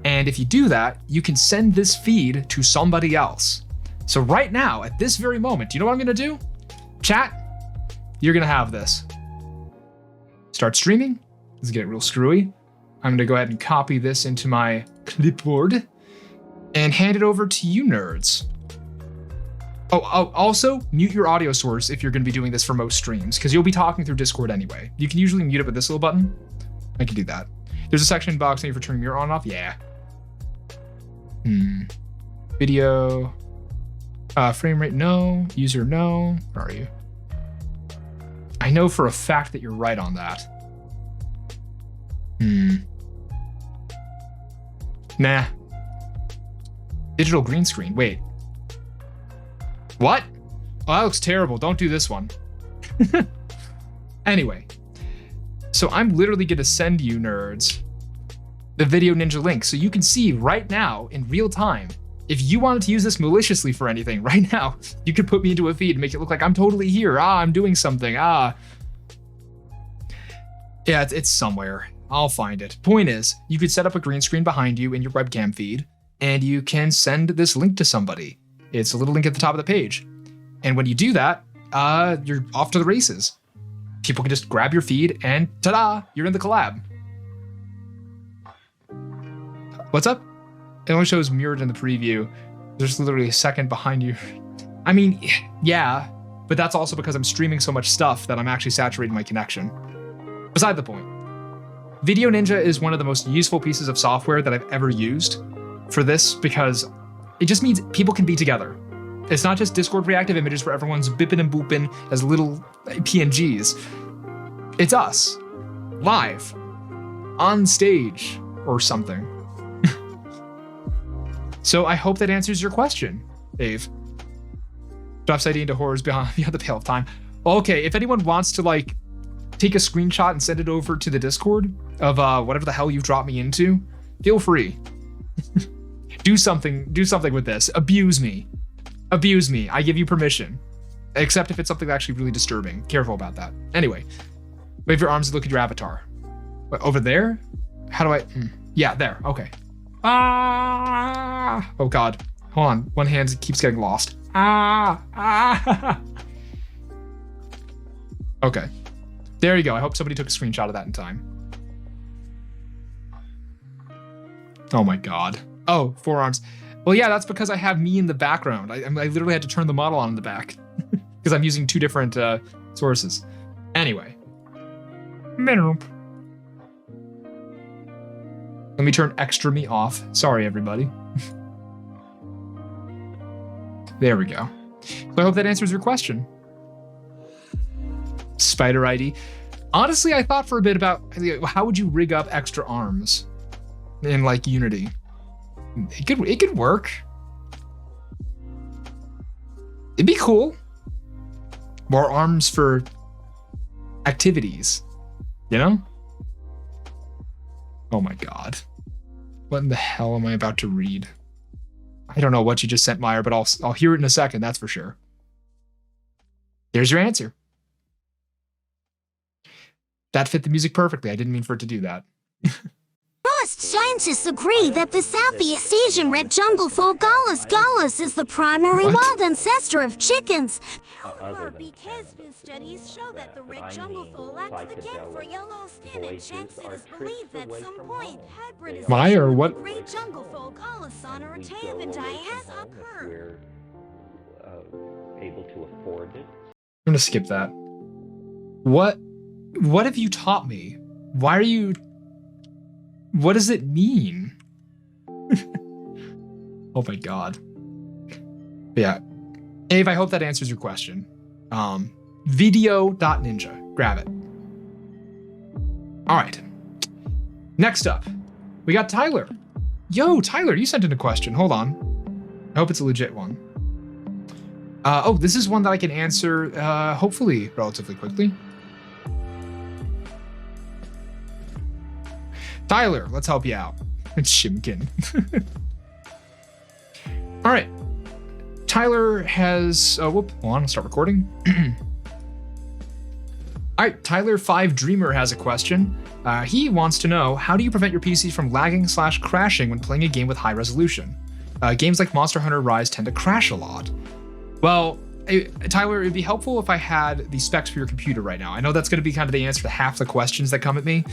And if you do that, you can send this feed to somebody else. So right now, at this very moment, do you know what I'm gonna do? Chat, you're gonna have this. Start streaming. Let's get real screwy. I'm gonna go ahead and copy this into my clipboard and hand it over to you nerds. Oh, also mute your audio source if you're gonna be doing this for most streams, because you'll be talking through Discord anyway. You can usually mute it with this little button. I can do that. There's a section box for turning your on and off. Yeah. Video. Frame rate, no. User, no. Where are you? I know for a fact that you're right on that. Nah. Digital green screen. Wait. What? Oh, that looks terrible. Don't do this one. Anyway. So I'm literally going to send you nerds the Video Ninja link so you can see right now in real time. If you wanted to use this maliciously for anything right now, you could put me into a feed and make it look like I'm totally here. I'm doing something. Yeah, it's somewhere. I'll find it. Point is, you could set up a green screen behind you in your webcam feed, and you can send this link to somebody. It's a little link at the top of the page. And when you do that, you're off to the races. People can just grab your feed and ta-da, you're in the collab. What's up? It only shows mirrored in the preview. There's literally a second behind you. I mean, yeah, but that's also because I'm streaming so much stuff that I'm actually saturating my connection. Beside the point. Video Ninja is one of the most useful pieces of software that I've ever used for this because it just means people can be together. It's not just Discord reactive images where everyone's bipping and booping as little PNGs. It's us, live, on stage, or something. So I hope that answers your question, Dave. Drops ID into horrors beyond the pale of time. Okay, if anyone wants to like take a screenshot and send it over to the Discord of whatever the hell you dropped me into, feel free. Do something with this. Abuse me. I give you permission. Except if it's something actually really disturbing. Careful about that. Anyway, wave your arms and look at your avatar. What, over there? How do I? Yeah, there. Okay. Ah! Oh God. Hold on. One hand keeps getting lost. Ah! Okay. There you go. I hope somebody took a screenshot of that in time. Oh my God. Oh, forearms. Well, yeah, that's because I have me in the background. I literally had to turn the model on in the back because I'm using two different sources. Anyway. Let me turn extra me off. Sorry, everybody. There we go. So I hope that answers your question. Spider ID. Honestly, I thought for a bit about how would you rig up extra arms in like Unity. It could work. It'd be cool. More arms for activities, you know? Oh my God. What in the hell am I about to read? I don't know what you just sent, Meyer, but I'll hear it in a second, that's for sure. There's your answer. That fit the music perfectly. I didn't mean for it to do that. Most scientists agree that the Southeast Asian red junglefowl Gallus is the primary wild ancestor of chickens. However, because new studies show that the red junglefowl lacks the gene for yellow skin and checks, it is believed that some point hybridization Meyer, what? of red junglefowl Gallus on or Tavantai has occurred. Able to afford it. I'm gonna skip that. What have you taught me? Why are you... What does it mean? Oh my God. Yeah. Ave, I hope that answers your question. Video.ninja. Grab it. All right. Next up, we got Tyler. Yo, Tyler, you sent in a question. Hold on. I hope it's a legit one. Oh, this is one that I can answer, hopefully, relatively quickly. Tyler, let's help you out. It's Shimkin. All right. Tyler has, hold on, I'll start recording. All right, Tyler 5 Dreamer has a question. He wants to know, how do you prevent your PC from lagging / crashing when playing a game with high resolution? Games like Monster Hunter Rise tend to crash a lot. Well, Tyler, it'd be helpful if I had the specs for your computer right now. I know that's going to be kind of the answer to half the questions that come at me.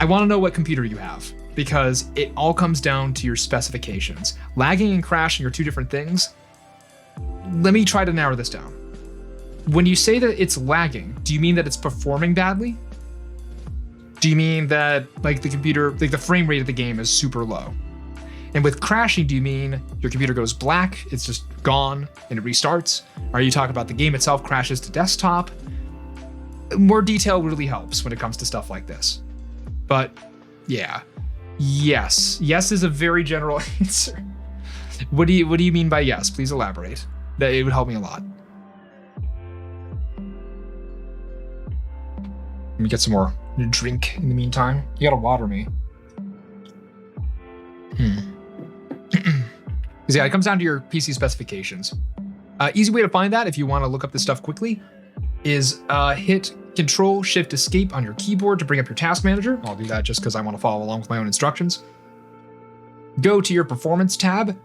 I want to know what computer you have, because it all comes down to your specifications. Lagging and crashing are two different things. Let me try to narrow this down. When you say that it's lagging, do you mean that it's performing badly? Do you mean that like the computer, like the frame rate of the game is super low? And with crashing, do you mean your computer goes black, it's just gone, and it restarts? Are you talking about the game itself crashes to desktop? More detail really helps when it comes to stuff like this. But yeah, yes. Yes is a very general answer. What do you mean by yes? Please elaborate. That it would help me a lot. Let me get some more drink in the meantime. You gotta water me. Yeah, it comes down to your PC specifications. Easy way to find that if you want to look up this stuff quickly is hit Control-Shift-Escape on your keyboard to bring up your task manager. I'll do that just because I want to follow along with my own instructions. Go to your Performance tab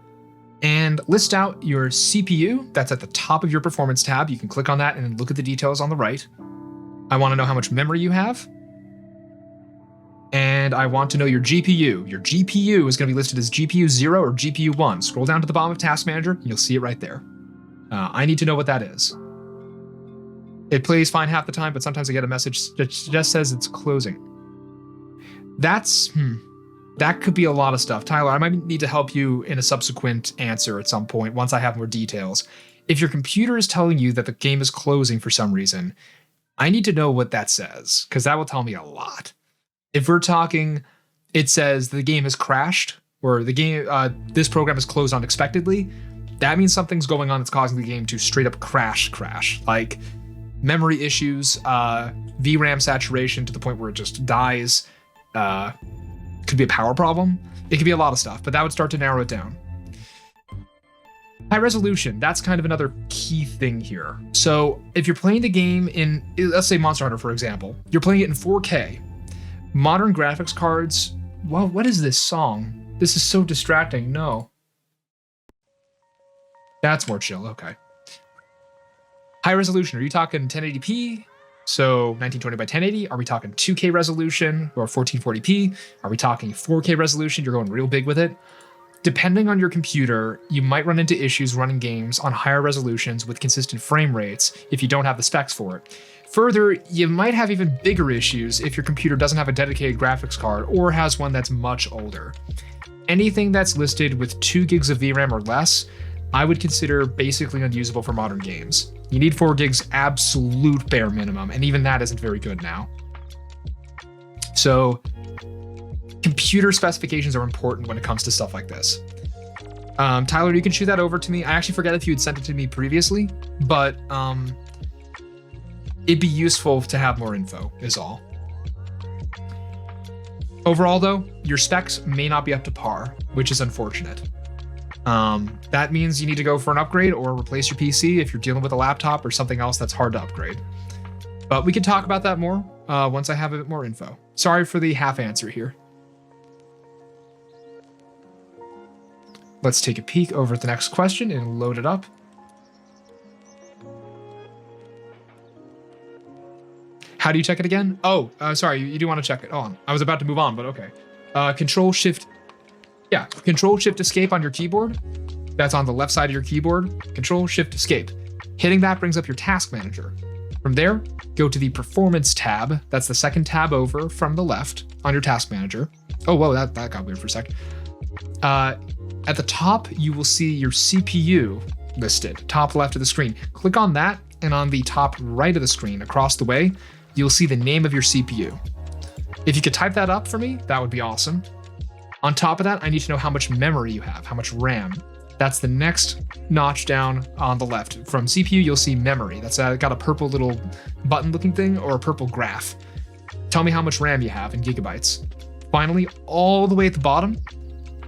and list out your CPU. That's at the top of your Performance tab. You can click on that and then look at the details on the right. I want to know how much memory you have. And I want to know your GPU. Your GPU is going to be listed as GPU 0 or GPU 1. Scroll down to the bottom of Task Manager, and you'll see it right there. I need to know what that is. It plays fine half the time, but sometimes I get a message that just says it's closing. That could be a lot of stuff. Tyler, I might need to help you in a subsequent answer at some point once I have more details. If your computer is telling you that the game is closing for some reason, I need to know what that says, because that will tell me a lot. If we're talking, it says the game has crashed, or the game, this program is closed unexpectedly, that means something's going on that's causing the game to straight up crash, like memory issues, VRAM saturation to the point where it just dies. Could be a power problem. It could be a lot of stuff, but that would start to narrow it down. High resolution, that's kind of another key thing here. So if you're playing the game in, let's say Monster Hunter, for example, you're playing it in 4K. Modern graphics cards, well, what is this song? This is so distracting, no. That's more chill, okay. High resolution, are you talking 1080p? So 1920 by 1080? Are we talking 2K resolution or 1440p? Are we talking 4K resolution? You're going real big with it. Depending on your computer, you might run into issues running games on higher resolutions with consistent frame rates if you don't have the specs for it. Further, you might have even bigger issues if your computer doesn't have a dedicated graphics card or has one that's much older. Anything that's listed with 2 gigs of VRAM or less, I would consider basically unusable for modern games. You need 4 gigs absolute bare minimum, and even that isn't very good now. So, computer specifications are important when it comes to stuff like this. Tyler, you can shoot that over to me. I actually forget if you had sent it to me previously, but it'd be useful to have more info, is all. Overall, though, your specs may not be up to par, which is unfortunate. That means you need to go for an upgrade or replace your PC if you're dealing with a laptop or something else that's hard to upgrade. But we can talk about that more once I have a bit more info. Sorry for the half answer here. Let's take a peek over at the next question and load it up. How do you check it again? Oh, sorry, you do want to check it. Oh, I was about to move on, but okay. Control Shift Escape on your keyboard. That's on the left side of your keyboard. Control Shift Escape. Hitting that brings up your task manager. From there, go to the Performance tab. That's the second tab over from the left on your task manager. Oh, whoa, that got weird for a sec. At the top, you will see your CPU listed, top left of the screen. Click on that, and on the top right of the screen, across the way, you'll see the name of your CPU. If you could type that up for me, that would be awesome. On top of that, I need to know how much memory you have, how much RAM. That's the next notch down on the left. From CPU, you'll see memory. That's got a purple little button-looking thing or a purple graph. Tell me how much RAM you have in gigabytes. Finally, all the way at the bottom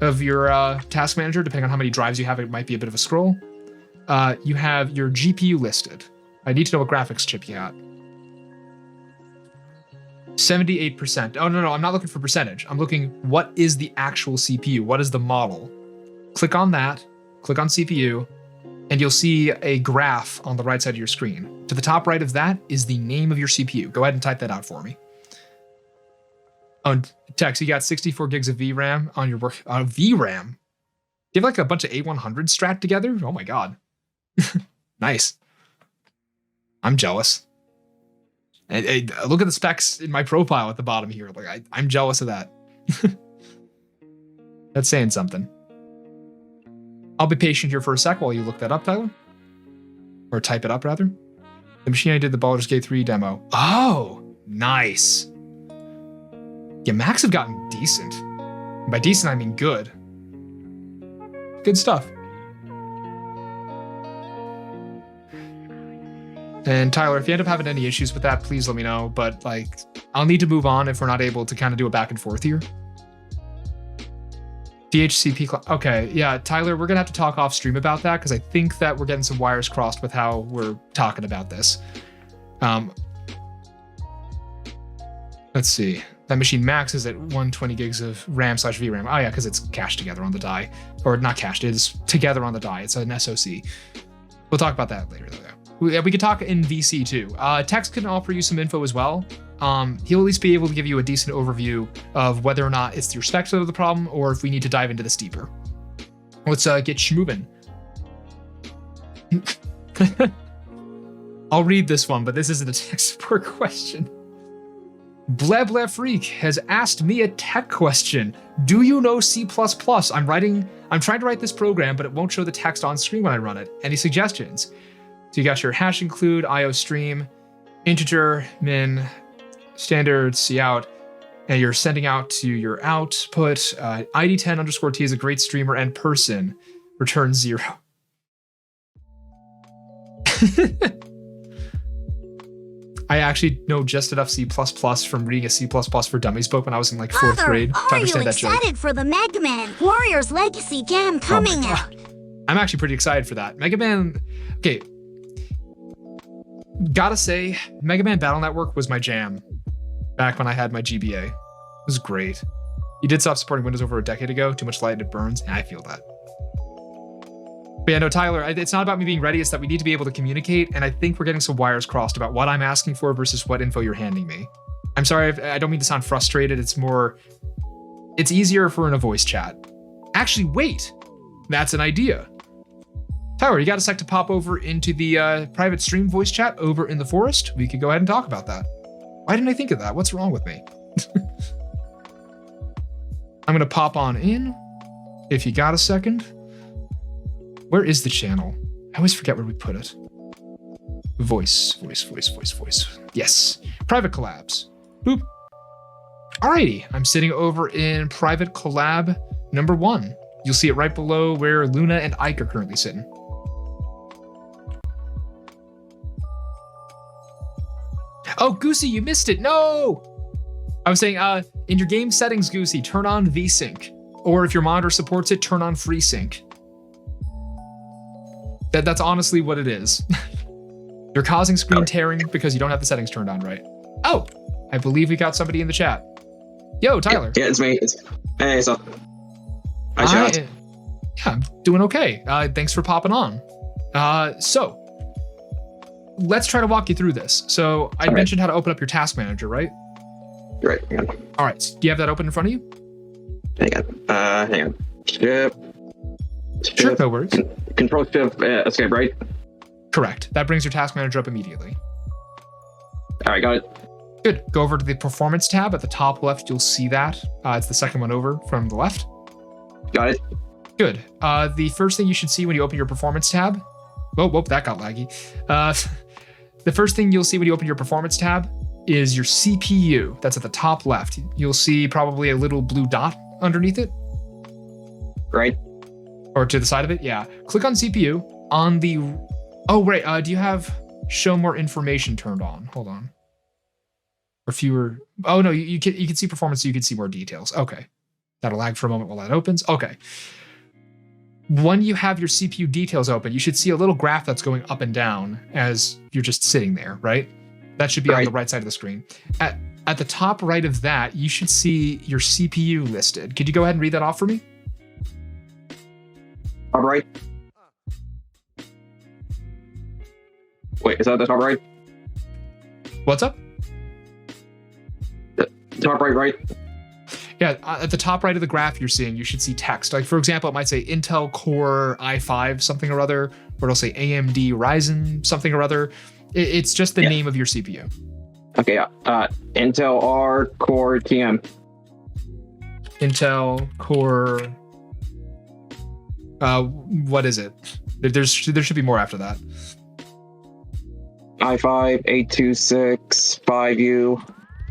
of your task manager, depending on how many drives you have, it might be a bit of a scroll. You have your GPU listed. I need to know what graphics chip you got. 78%. Oh, no, I'm not looking for percentage. I'm looking, what is the actual CPU? What is the model? Click on that, click on CPU, and you'll see a graph on the right side of your screen. To the top right of that is the name of your CPU. Go ahead and type that out for me. Oh, Tex, you got 64 gigs of VRAM on your work. VRAM? You have like a bunch of A100s strapped together? Oh my God. Nice. I'm jealous. And look at the specs in my profile at the bottom here. Like I'm jealous of that. That's saying something. I'll be patient here for a sec while you look that up, Tyler. Or type it up, rather. The machine I did the Baldur's Gate 3 demo. Oh, nice. Yeah, Macs have gotten decent. And by decent, I mean good. Good stuff. And Tyler, if you end up having any issues with that, please let me know. But like, I'll need to move on if we're not able to kind of do a back and forth here. DHCP, okay, yeah, Tyler, we're gonna have to talk off stream about that because I think that we're getting some wires crossed with how we're talking about this. Let's see. That machine maxes at 120 gigs of RAM/VRAM. Oh yeah, because it's cached together on the die. Or not cached, it's together on the die. It's an SoC. We'll talk about that later, though. We could talk in VC too. Tex can offer you some info as well. He'll at least be able to give you a decent overview of whether or not it's your specs that are the problem or if we need to dive into this deeper. Let's get schmovin'. I'll read this one, but this isn't a tech support question. Blah Blah Freak has asked me a tech question. Do you know C++? I'm trying to write this program, but it won't show the text on screen when I run it. Any suggestions? So you got your hash include, IO stream, integer, min, standard, cout, and you're sending out to your output. ID10_T is a great streamer and person. Return 0. I actually know just enough C++ from reading a C++ for Dummies book when I was in like 4th Mother, grade to are you understand that joke. excited for the Mega Man Warriors Legacy game coming out? I'm actually pretty excited for that. Mega Man, okay. Gotta say, Mega Man Battle Network was my jam back when I had my GBA. It was great. You did stop supporting Windows over a decade ago. Too much light and it burns. And I feel that. But yeah, no, Tyler, it's not about me being ready. It's that we need to be able to communicate. And I think we're getting some wires crossed about what I'm asking for versus what info you're handing me. I'm sorry, I don't mean to sound frustrated. It's easier if we're in a voice chat. Actually, wait, that's an idea. Tyler, you got a sec to pop over into the private stream voice chat over in the forest? We could go ahead and talk about that. Why didn't I think of that? What's wrong with me? I'm gonna pop on in if you got a second. Where is the channel? I always forget where we put it. Voice. Yes, private collabs. Boop. Alrighty, I'm sitting over in private collab number 1. You'll see it right below where Luna and Ike are currently sitting. Oh, Goosey, you missed it. No! I was saying, in your game settings, Goosey, turn on VSync. Or if your monitor supports it, turn on FreeSync. That's honestly what it is. You're causing screen tearing because you don't have the settings turned on right. Oh, I believe we got somebody in the chat. Yo, Tyler. Yeah, it's me. Hey, so. Hi, chat. Yeah, I'm doing okay. Thanks for popping on. So, let's try to walk you through this. So, I mentioned how to open up your task manager, right? Right, hang on. All right, so do you have that open in front of you? Hang on. Shift. Sure, no worries. Control Shift Escape, right? Correct. That brings your task manager up immediately. All right, got it. Good. Go over to the performance tab at the top left. You'll see that. It's the second one over from the left. Got it. Good. The first thing you should see when you open your performance tab. Whoa, that got laggy. The first thing you'll see when you open your performance tab is your CPU. That's at the top left. You'll see probably a little blue dot underneath it. Right. Or to the side of it. Yeah. Click on CPU on the. Oh, right. Do you have show more information turned on? Hold on. Or fewer. Oh, no. You can see performance so you can see more details. Okay. That'll lag for a moment while that opens. Okay. When you have your CPU details open, you should see a little graph that's going up and down as you're just sitting there, right? That should be on the right side of the screen. At the top right of that, you should see your CPU listed. Could you go ahead and read that off for me? Top right. Wait, is that the top right? What's up? The top right? Yeah, at the top right of the graph you're seeing, you should see text. Like, for example, it might say Intel Core i5 something or other, or it'll say AMD Ryzen something or other. It's just the name of your CPU. Okay, Intel R Core TM. Intel Core... what is it? There should be more after that. i5 826 5U.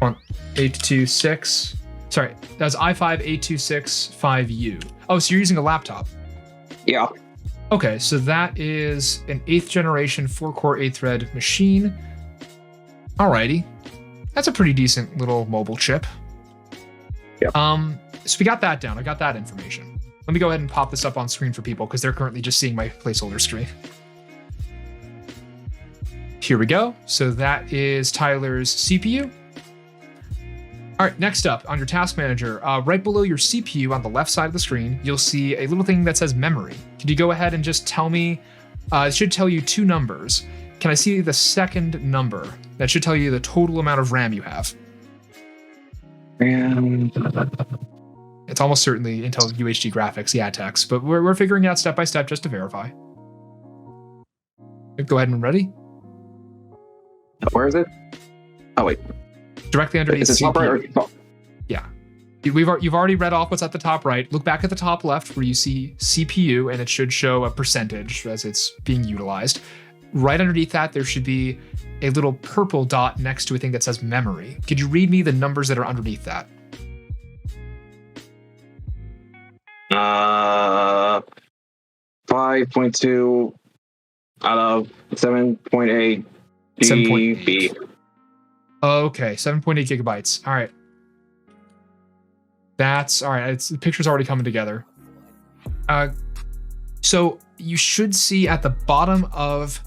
826. Sorry, that's i5 826 5U. Oh, so you're using a laptop. Yeah. Okay, so that is an 8th generation 4-core 8-thread machine. Alrighty. That's a pretty decent little mobile chip. Yep. So we got that down. I got that information. Let me go ahead and pop this up on screen for people because they're currently just seeing my placeholder screen. Here we go. So that is Tyler's CPU. All right, next up on your task manager, right below your CPU on the left side of the screen, you'll see a little thing that says memory. Could you go ahead and just tell me, it should tell you 2 numbers. Can I see the second number? That should tell you the total amount of RAM you have. It's almost certainly Intel UHD graphics, yeah, text, but we're figuring it out step by step just to verify. Go ahead and ready. Where is it? Oh, wait. Directly underneath is it top right or top? Yeah. You've already read off what's at the top right. Look back at the top left where you see CPU and it should show a percentage as it's being utilized. Right underneath that, there should be a little purple dot next to a thing that says memory. Could you read me the numbers that are underneath that? 5.2 out of 7.8 7.8. GB. Okay, 7.8 gigabytes. All right. That's all right. The picture's already coming together. So you should see at the bottom of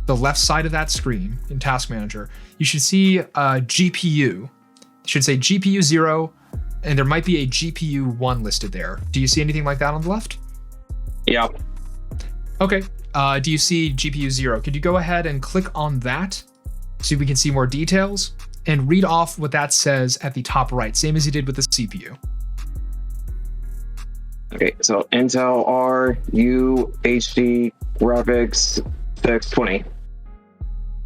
the left side of that screen in Task Manager, you should see a GPU. It should say GPU 0, and there might be a GPU 1 listed there. Do you see anything like that on the left? Yeah. Okay. Do you see GPU 0? Could you go ahead and click on that so we can see more details and read off what that says at the top right, same as you did with the CPU? Okay, so Intel RU HD graphics 620.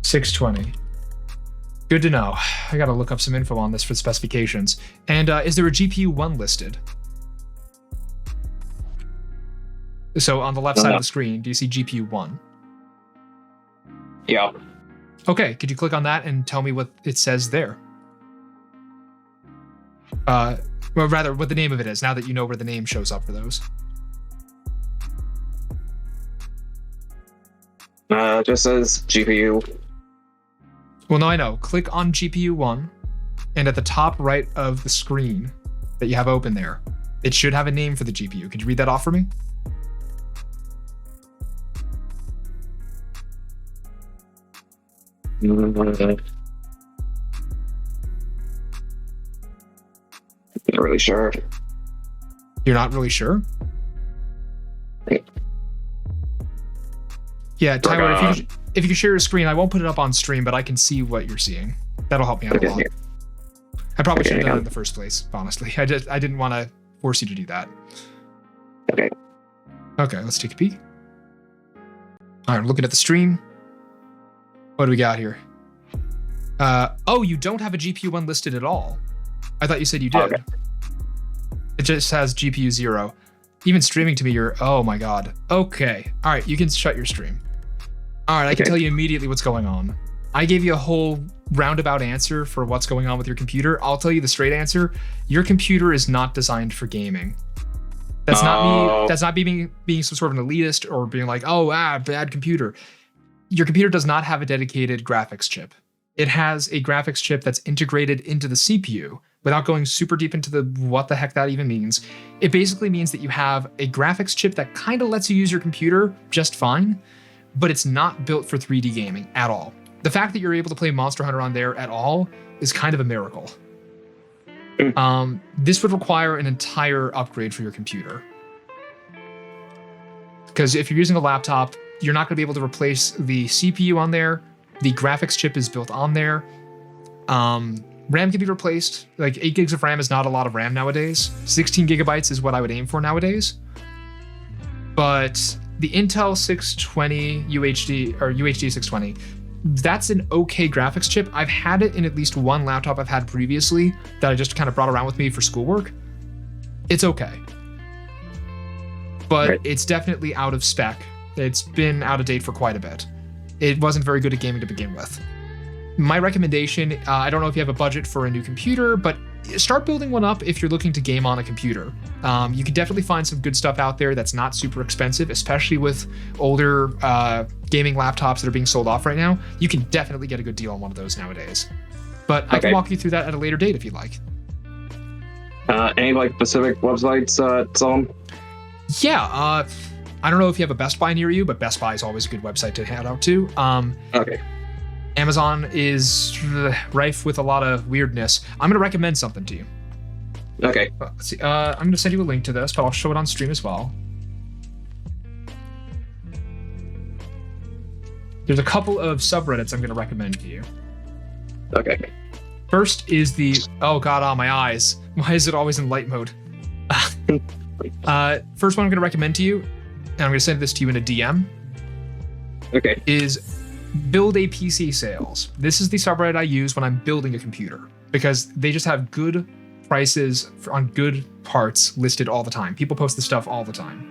620. Good to know. I gotta look up some info on this for specifications. And is there a GPU 1 listed? So on the left side of the screen, do you see GPU 1? Yeah. Okay, could you click on that and tell me what it says there? Well, rather, what the name of it is, now that you know where the name shows up for those. It just says GPU. Well, no, I know. Click on GPU 1, and at the top right of the screen that you have open there, it should have a name for the GPU. Could you read that off for me? Not really sure. You're not really sure? Yeah, Tyler, if you could share your screen, I won't put it up on stream, but I can see what you're seeing. That'll help me out a lot. I probably should have done it in the first place, honestly. I didn't want to force you to do that. Okay. Okay, let's take a peek. All right, I'm looking at the stream. What do we got here? Oh, you don't have a GPU 1 listed at all. I thought you said you did. Okay. It just has GPU 0. Even streaming to me, you're, oh my God. Okay. All right, you can shut your stream. All right, I can tell you immediately what's going on. I gave you a whole roundabout answer for what's going on with your computer. I'll tell you the straight answer. Your computer is not designed for gaming. That's not me. That's not being some sort of an elitist or being like, oh, bad computer. Your computer does not have a dedicated graphics chip. It has a graphics chip that's integrated into the CPU. Without going super deep into the what the heck that even means, it basically means that you have a graphics chip that kind of lets you use your computer just fine, but it's not built for 3D gaming at all. The fact that you're able to play Monster Hunter on there at all is kind of a miracle. This would require an entire upgrade for your computer. Because if you're using a laptop, you're not going to be able to replace the CPU on there. The graphics chip is built on there. RAM can be replaced. Like 8 gigs of RAM is not a lot of RAM nowadays. 16 gigabytes is what I would aim for nowadays. But the Intel 620 UHD or UHD 620, that's an okay graphics chip. I've had it in at least one laptop I've had previously that I just kind of brought around with me for schoolwork. It's okay. But it's definitely out of spec. It's been out of date for quite a bit. It wasn't very good at gaming to begin with. My recommendation, I don't know if you have a budget for a new computer, but start building one up if you're looking to game on a computer. You can definitely find some good stuff out there that's not super expensive, especially with older gaming laptops that are being sold off right now. You can definitely get a good deal on one of those nowadays. But I can walk you through that at a later date if you'd like. Any like specific websites sell them? Yeah, I don't know if you have a Best Buy near you, but Best Buy is always a good website to head out to. Okay. Amazon is rife with a lot of weirdness. I'm going to recommend something to you. Okay. Let's see. I'm going to send you a link to this, but I'll show it on stream as well. There's a couple of subreddits I'm going to recommend to you. Okay. First is the, oh God, my eyes. Why is it always in light mode? First one I'm going to recommend to you, and I'm going to send this to you in a DM. Okay. Is Build a PC Sales. This is the subreddit I use when I'm building a computer because they just have good prices on good parts listed all the time. People post this stuff all the time.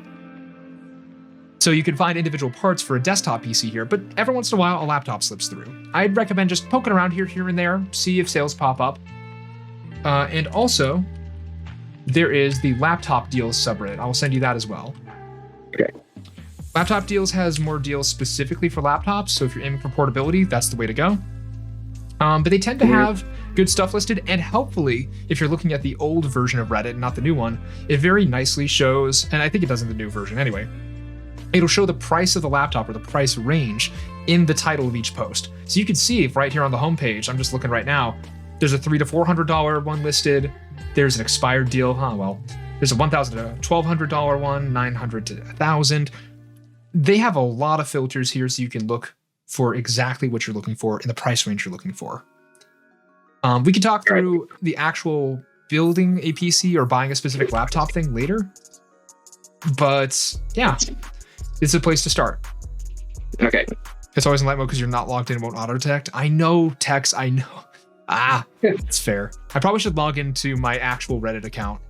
So you can find individual parts for a desktop PC here, but every once in a while a laptop slips through. I'd recommend just poking around here and there, see if sales pop up. And also, there is the laptop deals subreddit. I will send you that as well. Okay. Laptop Deals has more deals specifically for laptops, so if you're aiming for portability, that's the way to go. But they tend to have good stuff listed, and helpfully, if you're looking at the old version of Reddit, not the new one, it very nicely shows, and I think it does in the new version anyway, it'll show the price of the laptop or the price range in the title of each post. So you can see if right here on the homepage, I'm just looking right now, there's a $300 to $400 one listed. There's an expired deal. There's a $1,000 to $1,200 one, $900 to $1,000. They have a lot of filters here so you can look for exactly what you're looking for in the price range you're looking for. We can talk through the actual building a PC or buying a specific laptop thing later. But yeah, it's a place to start. Okay. It's always in light mode because you're not logged in and won't auto detect. I know, Tex, I know. It's fair. I probably should log into my actual Reddit account.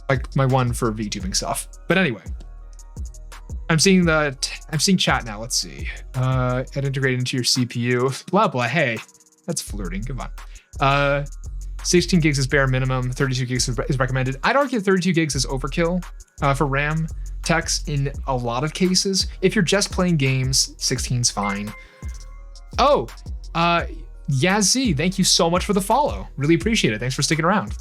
Like my one for VTubing stuff. But anyway. I'm seeing chat now. Let's see. It integrated into your CPU. Blah, blah. Hey, that's flirting. Come on. 16 gigs is bare minimum. 32 gigs is recommended. I'd argue 32 gigs is overkill for RAM text in a lot of cases. If you're just playing games, 16's fine. Oh, Yazzie, thank you so much for the follow. Really appreciate it. Thanks for sticking around.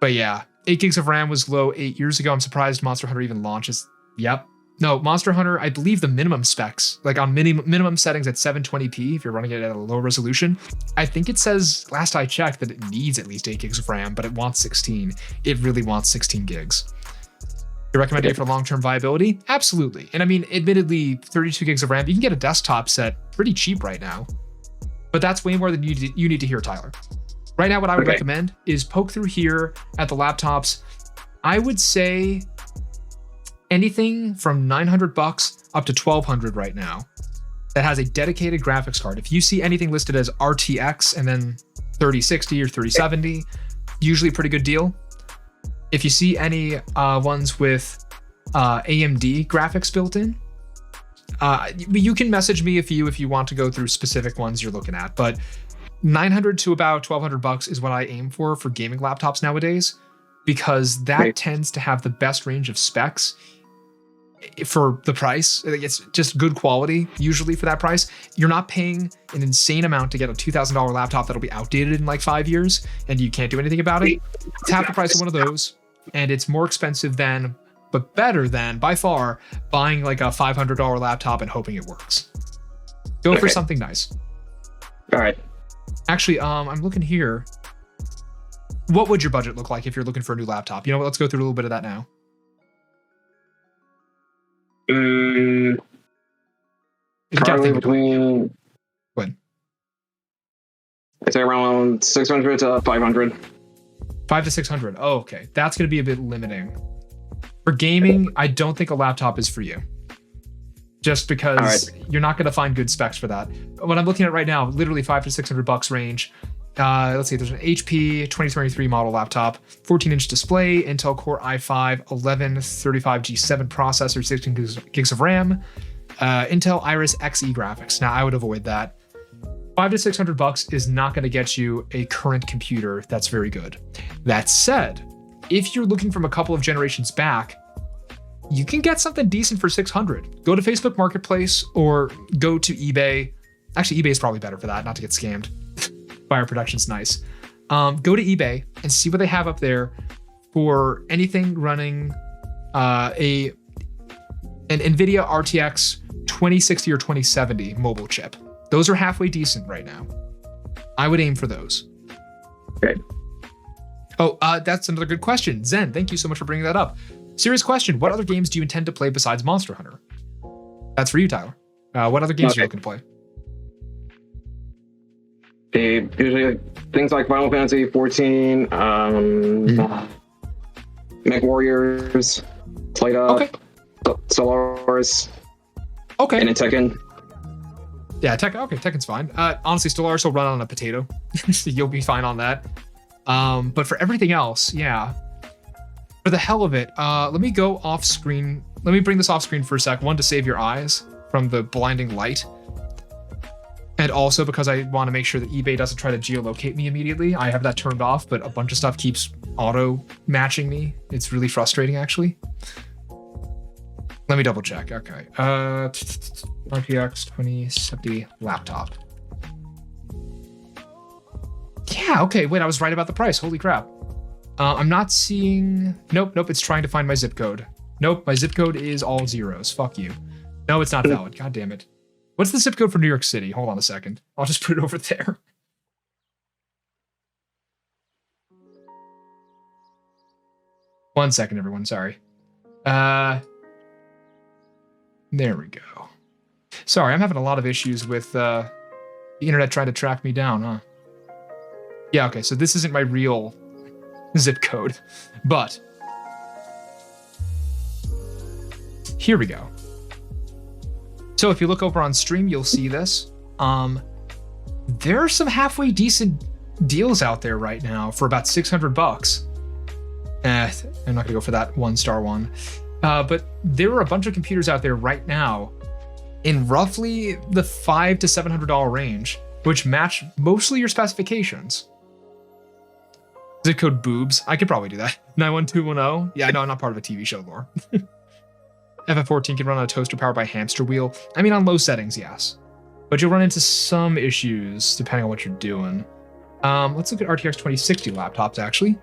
But yeah, 8 gigs of RAM was low 8 years ago. I'm surprised Monster Hunter even launches. Yep. No, Monster Hunter, I believe the minimum specs, like on minimum settings at 720p, if you're running it at a low resolution, I think it says, last I checked, that it needs at least 8 gigs of RAM, but it wants 16. It really wants 16 gigs. You recommend it for long-term viability? Absolutely. And I mean, admittedly, 32 gigs of RAM, you can get a desktop set pretty cheap right now. But that's way more than you need to hear, Tyler. Right now, what I would recommend is poke through here at the laptops. I would say anything from $900 up to $1,200 right now that has a dedicated graphics card. If you see anything listed as RTX and then 3060 or 3070, usually a pretty good deal. If you see any ones with AMD graphics built in, you can message me if you want to go through specific ones you're looking at, but $900 to about $1,200 is what I aim for gaming laptops nowadays, because that tends to have the best range of specs for the price. It's just good quality usually for that price. You're not paying an insane amount to get a $2,000 laptop that'll be outdated in like 5 years and you can't do anything about it. It's half the price of one of those, and it's more expensive than, but better than by far, buying like a $500 laptop and hoping it works. Go for something nice. All right. Actually, I'm looking here. What would your budget look like if you're looking for a new laptop? You know what? Let's go through a little bit of that now. Probably between. What? I'd say around 600 to 500. 500 to 600. Oh, okay. That's going to be a bit limiting. For gaming, I don't think a laptop is for you. Just because you're not going to find good specs for that. What I'm looking at right now, literally $500 to $600 range. Let's see, there's an HP 2023 model laptop, 14-inch display, Intel Core i5 1135G7 processor, 16 gigs of RAM, Intel Iris Xe graphics. Now, I would avoid that. $500 to $600 is not going to get you a current computer that's very good. That said, if you're looking from a couple of generations back, you can get something decent for $600. Go to Facebook Marketplace or go to eBay. Actually, eBay is probably better for that, not to get scammed. Fire Production's nice. Go to eBay and see what they have up there for anything running an NVIDIA RTX 2060 or 2070 mobile chip. Those are halfway decent right now. I would aim for those. Okay. Oh, that's another good question. Zen, thank you so much for bringing that up. Serious question. What other games do you intend to play besides Monster Hunter? That's for you, Tyler. What other games are you looking to play? Usually things like Final Fantasy 14, Mech Warriors, Played Up, Stellaris, and then Tekken. Yeah, Tekken's fine. Honestly, Stellaris will run on a potato. So you'll be fine on that. But for everything else, yeah. For the hell of it, let me go off screen. Let me bring this off screen for a sec. One, to save your eyes from the blinding light. And also because I want to make sure that eBay doesn't try to geolocate me immediately. I have that turned off, but a bunch of stuff keeps auto matching me. It's really frustrating, actually. Let me double check. Okay. RTX 2070 laptop. Yeah, okay. Wait, I was right about the price. Holy crap. I'm not seeing... Nope, it's trying to find my zip code. Nope, my zip code is all zeros. Fuck you. No, it's not valid. God damn it. What's the zip code for New York City? Hold on a second. I'll just put it over there. One second, everyone. Sorry. There we go. Sorry, I'm having a lot of issues with the internet trying to track me down, huh? Yeah, okay, so this isn't my real zip code, but here we go. So if you look over on stream, you'll see this. There are some halfway decent deals out there right now for about $600. I'm not gonna go for that 1-star one. But there are a bunch of computers out there right now in roughly the $500 to $700 range, which match mostly your specifications. Zip code boobs. I could probably do that. 91210. Yeah, no, I'm not part of a TV show lore. FF14 can run on a toaster powered by hamster wheel. I mean, on low settings, yes. But you'll run into some issues depending on what you're doing. Let's look at RTX 2060 laptops, actually.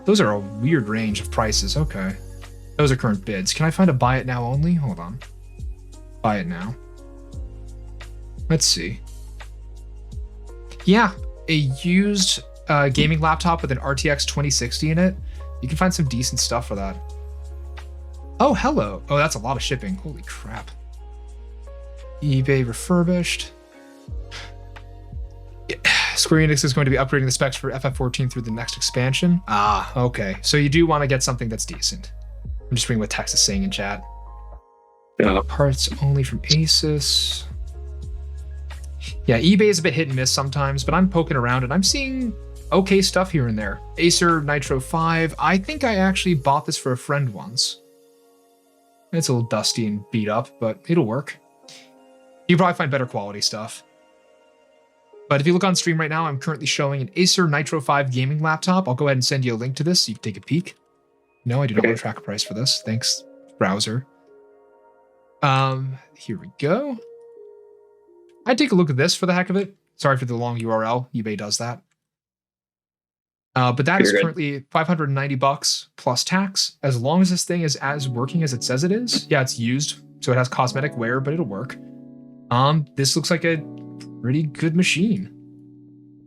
Those are a weird range of prices. Okay. Those are current bids. Can I find a buy it now only? Hold on. Buy it now. Let's see. Yeah, a used gaming laptop with an RTX 2060 in it. You can find some decent stuff for that. Oh, hello. Oh, that's a lot of shipping. Holy crap. eBay refurbished. Square Enix is going to be upgrading the specs for FF14 through the next expansion. Ah, okay. So you do want to get something that's decent. I'm just reading what Tex is saying in chat. Yeah. Parts only from Asus. Yeah, eBay is a bit hit and miss sometimes, but I'm poking around and I'm seeing okay stuff here and there. Acer Nitro 5. I think I actually bought this for a friend once. It's a little dusty and beat up, but it'll work. You probably find better quality stuff. But if you look on stream right now, I'm currently showing an Acer Nitro 5 gaming laptop. I'll go ahead and send you a link to this so you can take a peek. No, I do not want to track a price for this. Thanks, browser. Here we go. I'd take a look at this for the heck of it. Sorry for the long URL. eBay does that. But that is currently $590 plus tax. As long as this thing is as working as it says it is. Yeah, it's used, so it has cosmetic wear, but it'll work. This looks like a pretty good machine.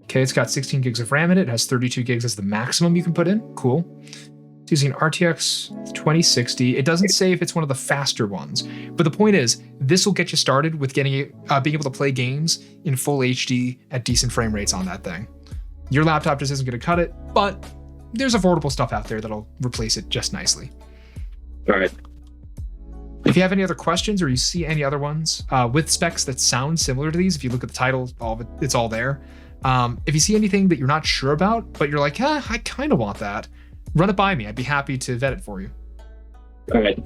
Okay, it's got 16 gigs of RAM in it. It has 32 gigs as the maximum you can put in. Cool. It's using an RTX 2060. It doesn't say if it's one of the faster ones, but the point is, this will get you started with getting being able to play games in full HD at decent frame rates on that thing. Your laptop just isn't going to cut it, but there's affordable stuff out there that'll replace it just nicely. All right. If you have any other questions or you see any other ones with specs that sound similar to these, if you look at the title, all of it, it's all there. If you see anything that you're not sure about, but you're like, I kind of want that, run it by me. I'd be happy to vet it for you. All right.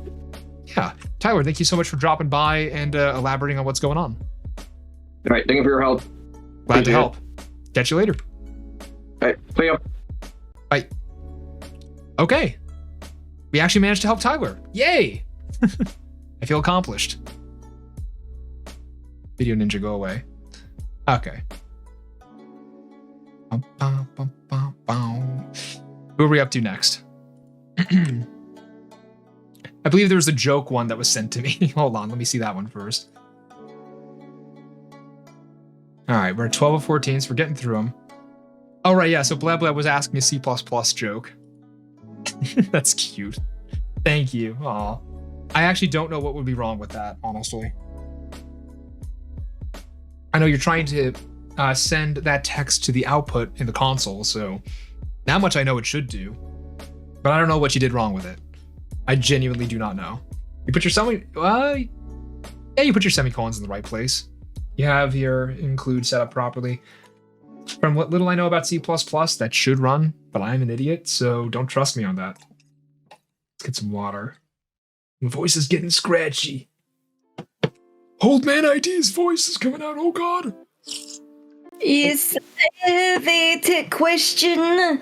Yeah. Tyler, thank you so much for dropping by and elaborating on what's going on. All right. Thank you for your help. Glad to help. Catch you later. All right. See ya. Bye. Okay. We actually managed to help Tyler. Yay! I feel accomplished. Video Ninja, go away. Okay. Who are we up to next? I believe there was a joke one that was sent to me. Hold on, let me see that one first. All right, we're at 12 of 14, so we're getting through them. Oh, right, yeah, so Blab was asking me a C++ joke. That's cute. Thank you. Aw. I actually don't know what would be wrong with that, honestly. I know you're trying to send that text to the output in the console, so that much I know it should do. But I don't know what you did wrong with it. I genuinely do not know. You put your you put your semicolons in the right place. You have your include set up properly. From what little I know about C++, that should run, but I'm an idiot, so don't trust me on that. Let's get some water. My voice is getting scratchy. Old Man ID's voice is coming out, oh god. Is that a question?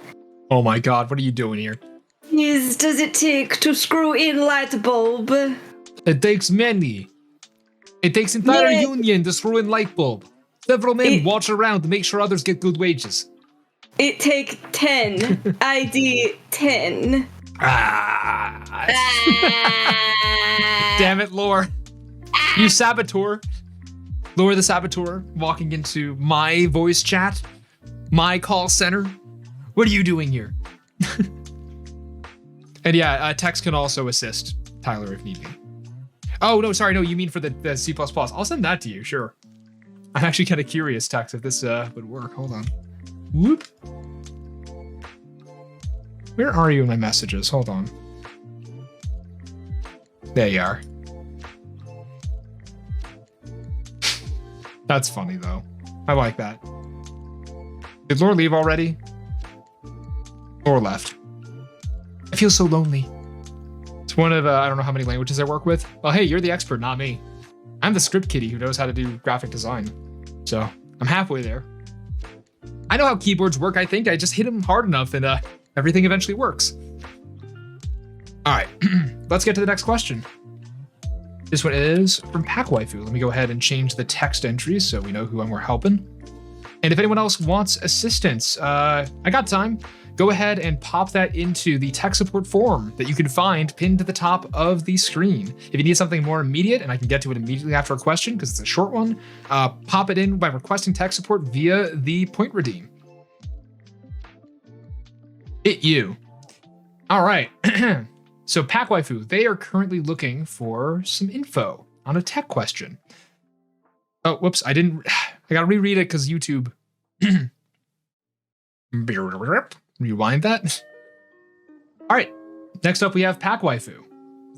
Oh my god, what are you doing here? companies does it take to screw in light bulb? It takes many. It takes entire Yeah. union to screw in light bulb. Several men It- watch around to make sure others get good wages. It take 10. ID 10. Ah. Damn it, Lore. You saboteur. Lore the saboteur walking into my voice chat, my call center. What are you doing here? And yeah, text can also assist Tyler if need be. Oh, no, sorry. No, you mean for the C++. I'll send that to you, sure. I'm actually kind of curious, Tex, if this would work. Hold on. Whoop. Where are you in my messages? Hold on. There you are. That's funny, though. I like that. Did Lore leave already? Lore left. I feel so lonely. It's one of, I don't know how many languages I work with. Well, hey, you're the expert, not me. I'm the script kiddie who knows how to do graphic design. So, I'm halfway there. I know how keyboards work, I think. I just hit them hard enough and everything eventually works. All right, let's get to the next question. This one is from Packwaifu. Let me go ahead and change the text entries so we know who we're helping. And if anyone else wants assistance, I got time. Go ahead and pop that into the tech support form that you can find pinned to the top of the screen. If you need something more immediate, and I can get to it immediately after a question because it's a short one, pop it in by requesting tech support via the point redeem. Hit you. All right. So Packwaifu, they are currently looking for some info on a tech question. Oh, whoops, I gotta reread it because YouTube. Rewind that. All right, next up we have Packwaifu.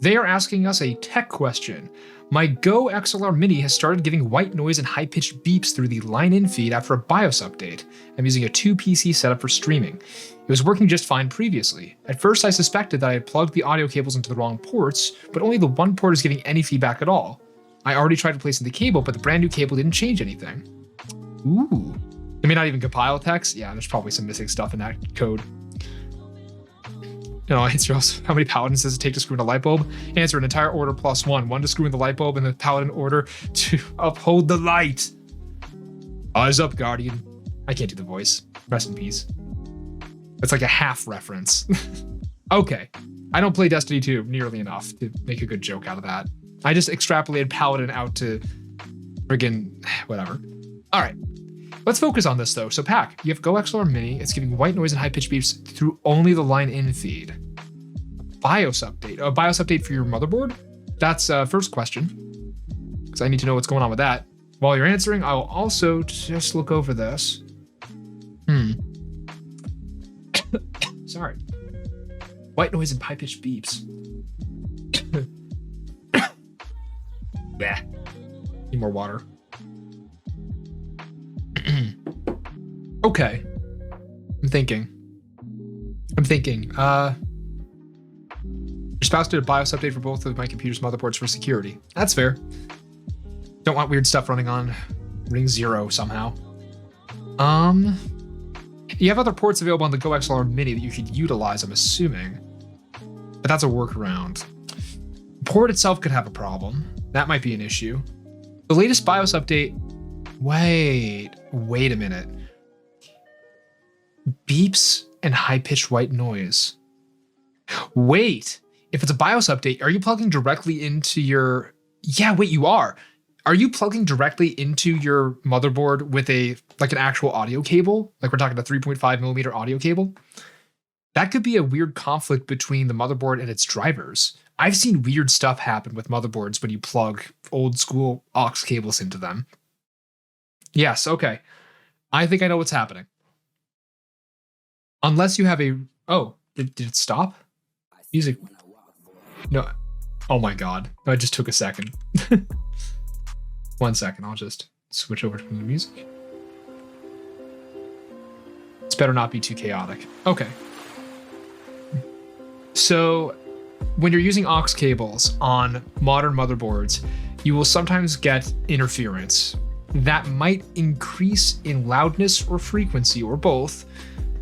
They are asking us a tech question. My Go XLR Mini has started giving white noise and high-pitched beeps through the line-in feed after a BIOS update. I'm using a 2-PC setup for streaming. It was working just fine previously. At first I suspected that I had plugged the audio cables into the wrong ports, but only the one port is giving any feedback at all. I already tried replacing the cable, but the brand new cable didn't change anything. Ooh. It may not even compile text. Yeah, there's probably some missing stuff in that code. No, answer also, how many paladins does it take to screw in a light bulb? Answer, an entire order plus one. One to screw in the light bulb and the paladin order to uphold the light. Eyes up, Guardian. I can't do the voice. Rest in peace. It's like a half reference. Okay. I don't play Destiny 2 nearly enough to make a good joke out of that. I just extrapolated paladin out to friggin' whatever. All right. Let's focus on this though. So Pack, you have Go XLR Mini. It's giving white noise and high-pitched beeps through only the line-in feed. BIOS update. A BIOS update for your motherboard? That's first question, because I need to know what's going on with that. While you're answering, I will also just look over this. Sorry. White noise and high-pitched beeps. Bah. Need more water. Okay. I'm thinking. Your spouse did a BIOS update for both of my computer's motherboards for security. That's fair. Don't want weird stuff running on Ring 0 somehow. You have other ports available on the Go XLR Mini that you could utilize, I'm assuming. But that's a workaround. The port itself could have a problem. That might be an issue. The latest BIOS update... Wait a minute. Beeps and high-pitched white noise. Wait, if it's a BIOS update, are you plugging directly into your... Yeah, wait, you are. Are you plugging directly into your motherboard with an actual audio cable? Like we're talking a 3.5 millimeter audio cable? That could be a weird conflict between the motherboard and its drivers. I've seen weird stuff happen with motherboards when you plug old school aux cables into them. Yes, okay. I think I know what's happening. Unless you have a... Oh, did it stop? Music. No. Oh my god. No, it just took a second. 1 second. I'll just switch over to the music. It's better not be too chaotic. Okay. So when you're using aux cables on modern motherboards, you will sometimes get interference. That might increase in loudness or frequency or both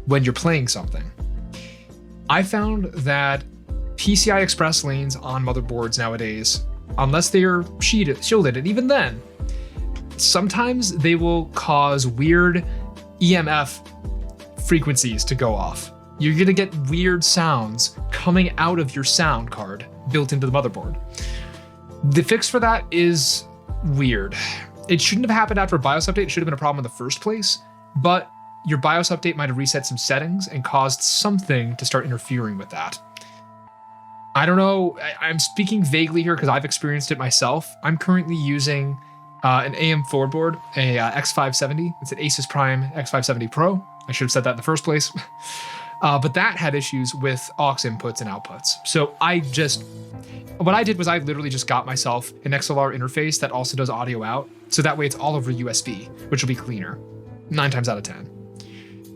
when you're playing something. I found that PCI Express lanes on motherboards nowadays, unless they are shielded, and even then, sometimes they will cause weird EMF frequencies to go off. You're gonna get weird sounds coming out of your sound card built into the motherboard. The fix for that is weird. It shouldn't have happened after a BIOS update. It should have been a problem in the first place, but your BIOS update might have reset some settings and caused something to start interfering with that. I don't know. I'm speaking vaguely here because I've experienced it myself. I'm currently using an AM floorboard, a X570. It's an Asus Prime X570 Pro. I should have said that in the first place. But that had issues with aux inputs and outputs. So what I did was I literally just got myself an XLR interface that also does audio out. So that way it's all over USB, which will be cleaner 9 times out of 10.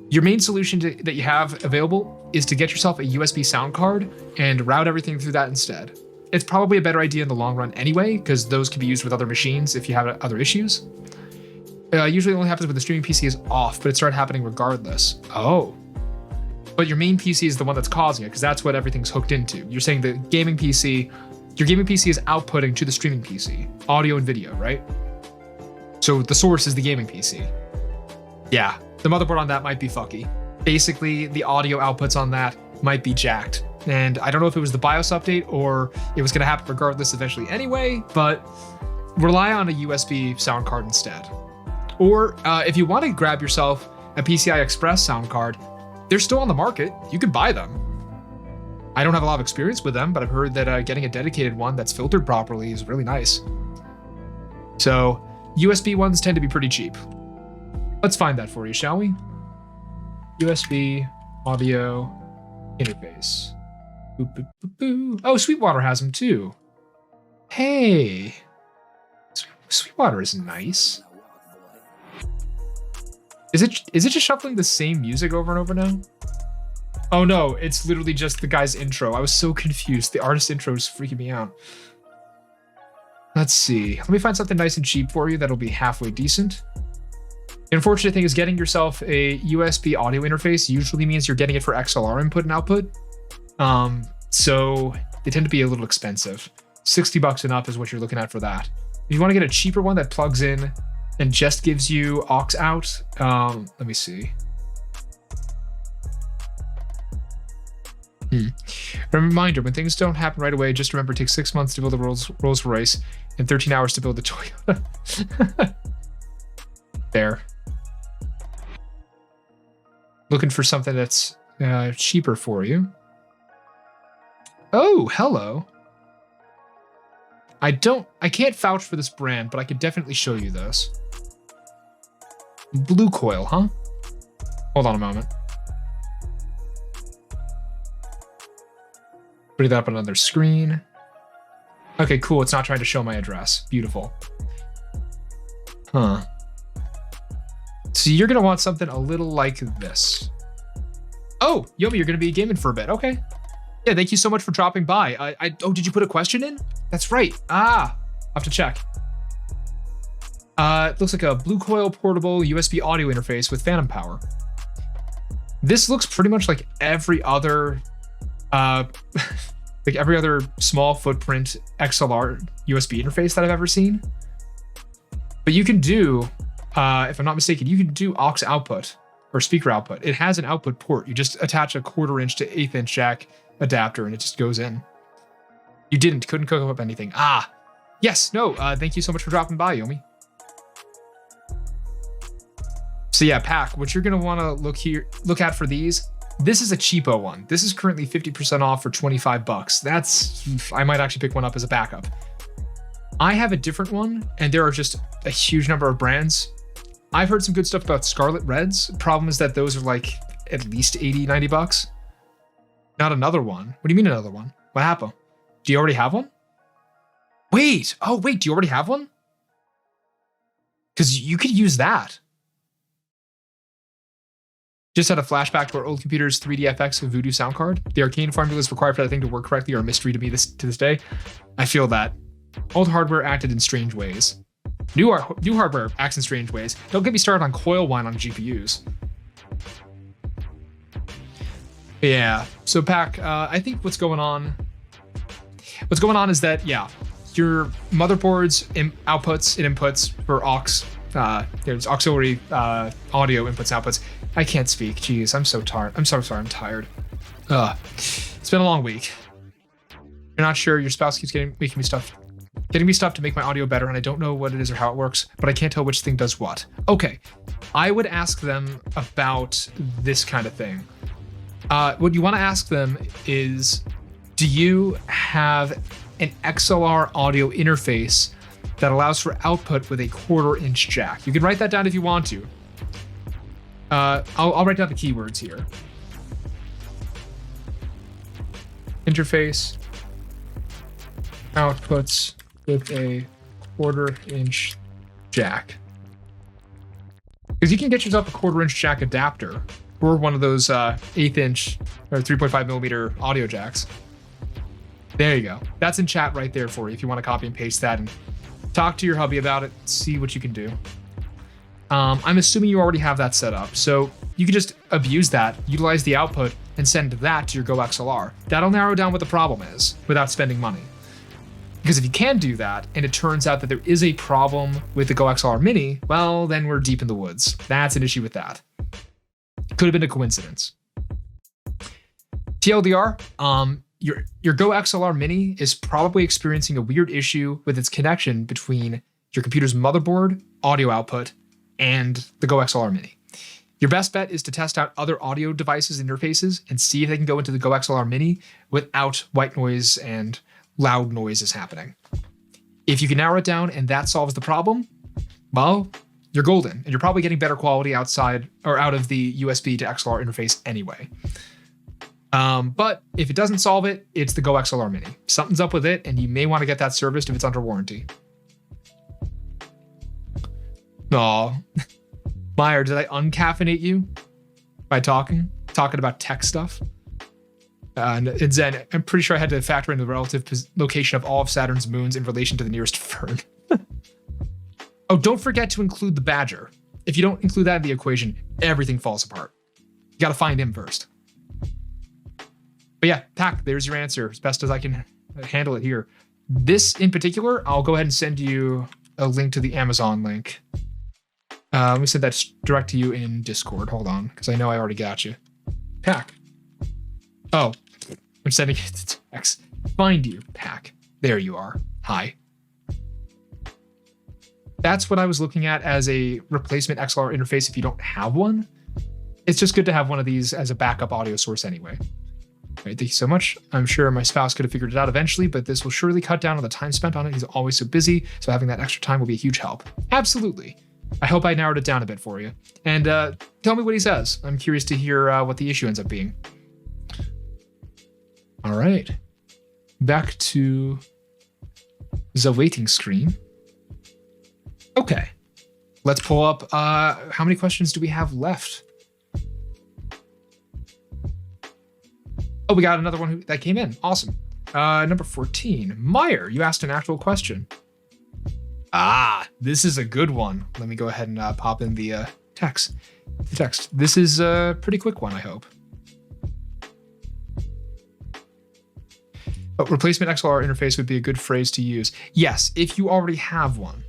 Your main solution that you have available is to get yourself a USB sound card and route everything through that instead. It's probably a better idea in the long run anyway, because those can be used with other machines if you have other issues. Usually it only happens when the streaming PC is off, but it started happening regardless. Oh. But your main PC is the one that's causing it, because that's what everything's hooked into. You're saying your gaming PC is outputting to the streaming PC, audio and video, right? So the source is the gaming PC. Yeah, the motherboard on that might be fucky. Basically, the audio outputs on that might be jacked. And I don't know if it was the BIOS update or it was gonna happen regardless eventually anyway, but rely on a USB sound card instead. Or if you want to grab yourself a PCI Express sound card, they're still on the market. You can buy them. I don't have a lot of experience with them, but I've heard that getting a dedicated one that's filtered properly is really nice. So USB ones tend to be pretty cheap. Let's find that for you, shall we? USB audio interface. Boop, boop, boop, boop. Oh, Sweetwater has them too. Hey, Sweetwater is nice. Is it just shuffling the same music over and over now? Oh no, it's literally just the guy's intro. I was so confused. The artist intro is freaking me out. Let's see. Let me find something nice and cheap for you that'll be halfway decent. The unfortunate thing is getting yourself a USB audio interface usually means you're getting it for XLR input and output. So they tend to be a little expensive. $60 and up is what you're looking at for that. If you want to get a cheaper one that plugs in and just gives you aux out, let me see. A reminder, when things don't happen right away, just remember it takes 6 months to build a Rolls Royce and 13 hours to build a Toyota. There. Looking for something that's cheaper for you. Oh, hello. I can't vouch for this brand, but I could definitely show you this. Blue Coil, huh? Hold on a moment. Putting that up on another screen. Okay, cool. It's not trying to show my address. Beautiful. Huh. So you're going to want something a little like this. Oh, Yomi, you're going to be gaming for a bit. Okay. Yeah, thank you so much for dropping by. Oh, did you put a question in? That's right. I'll have to check. It looks like a Blue Coil portable USB audio interface with phantom power. This looks pretty much like every other small footprint XLR USB interface that I've ever seen. But you can do, if I'm not mistaken, you can do aux output or speaker output. It has an output port. You just attach a 1/4 inch to 1/8 inch jack adapter and it just goes in. You couldn't cook up anything. Yes, no, thank you so much for dropping by, Yomi. So yeah, Pack, what you're gonna wanna look at for these, this is a cheapo one. This is currently 50% off for $25. I might actually pick one up as a backup. I have a different one, and there are just a huge number of brands. I've heard some good stuff about Scarlet Reds. Problem is that those are like at least $80, $90. Not another one. What do you mean another one? What happened? Do you already have one? Wait, do you already have one? Because you could use that. Just had a flashback to our old computer's 3DFX Voodoo sound card. The arcane formulas required for that thing to work correctly are a mystery to me to this day. I feel that. Old hardware acted in strange ways. New hardware acts in strange ways. Don't get me started on coil wine on GPUs. Yeah. So Pac, I think what's going on is that, yeah, your motherboard's outputs and inputs for aux, there's auxiliary audio inputs, outputs. I can't speak. Jeez, I'm so tired. I'm so sorry. I'm tired. It's been a long week. You're not sure. Your spouse keeps getting me stuff to make my audio better, and I don't know what it is or how it works, but I can't tell which thing does what. Okay, I would ask them about this kind of thing. What you want to ask them is, do you have an XLR audio interface that allows for output with a 1/4-inch jack? You can write that down if you want to. I'll write down the keywords here. Interface, outputs with a 1/4-inch jack. Because you can get yourself a 1/4-inch jack adapter or one of those 1/8-inch or 3.5mm audio jacks. There you go. That's in chat right there for you if you want to copy and paste that and talk to your hubby about it, see what you can do. I'm assuming you already have that set up, so you can just abuse that, utilize the output, and send that to your Go XLR. That'll narrow down what the problem is without spending money. Because if you can do that, and it turns out that there is a problem with the Go XLR Mini, well, then we're deep in the woods. That's an issue with that. Could have been a coincidence. TLDR, your Go XLR Mini is probably experiencing a weird issue with its connection between your computer's motherboard, audio output, and the Go XLR Mini. Your best bet is to test out other audio devices interfaces and see if they can go into the Go XLR Mini without white noise and loud noises happening. If you can narrow it down and that solves the problem, well, you're golden, and you're probably getting better quality outside or out of the USB to XLR interface anyway. But if it doesn't solve it, it's the Go XLR Mini. Something's up with it, and you may want to get that serviced if it's under warranty. Aw. Meyer, did I uncaffeinate you by talking about tech stuff? And Zen, I'm pretty sure I had to factor in the relative location of all of Saturn's moons in relation to the nearest fern. Oh, don't forget to include the Badger. If you don't include that in the equation, everything falls apart. You gotta find him first. But yeah, Pac, there's your answer, as best as I can handle it here. This in particular, I'll go ahead and send you a link to the Amazon link. Let me send that direct to you in Discord. Hold on, because I know I already got you. Pac. Oh, I'm sending it to text. Find you, Pac. There you are. Hi. That's what I was looking at as a replacement XLR interface if you don't have one. It's just good to have one of these as a backup audio source anyway. All right, thank you so much. I'm sure my spouse could have figured it out eventually, but this will surely cut down on the time spent on it. He's always so busy, so having that extra time will be a huge help. Absolutely. I hope I narrowed it down a bit for you. And tell me what he says. I'm curious to hear what the issue ends up being. All right. Back to the waiting screen. Okay. Let's pull up, how many questions do we have left? Oh, we got another one that came in. Awesome. Number 14. Meyer, you asked an actual question. Ah, this is a good one. Let me go ahead and pop in the text. This is a pretty quick one, I hope. But replacement XLR interface would be a good phrase to use. Yes, if you already have one.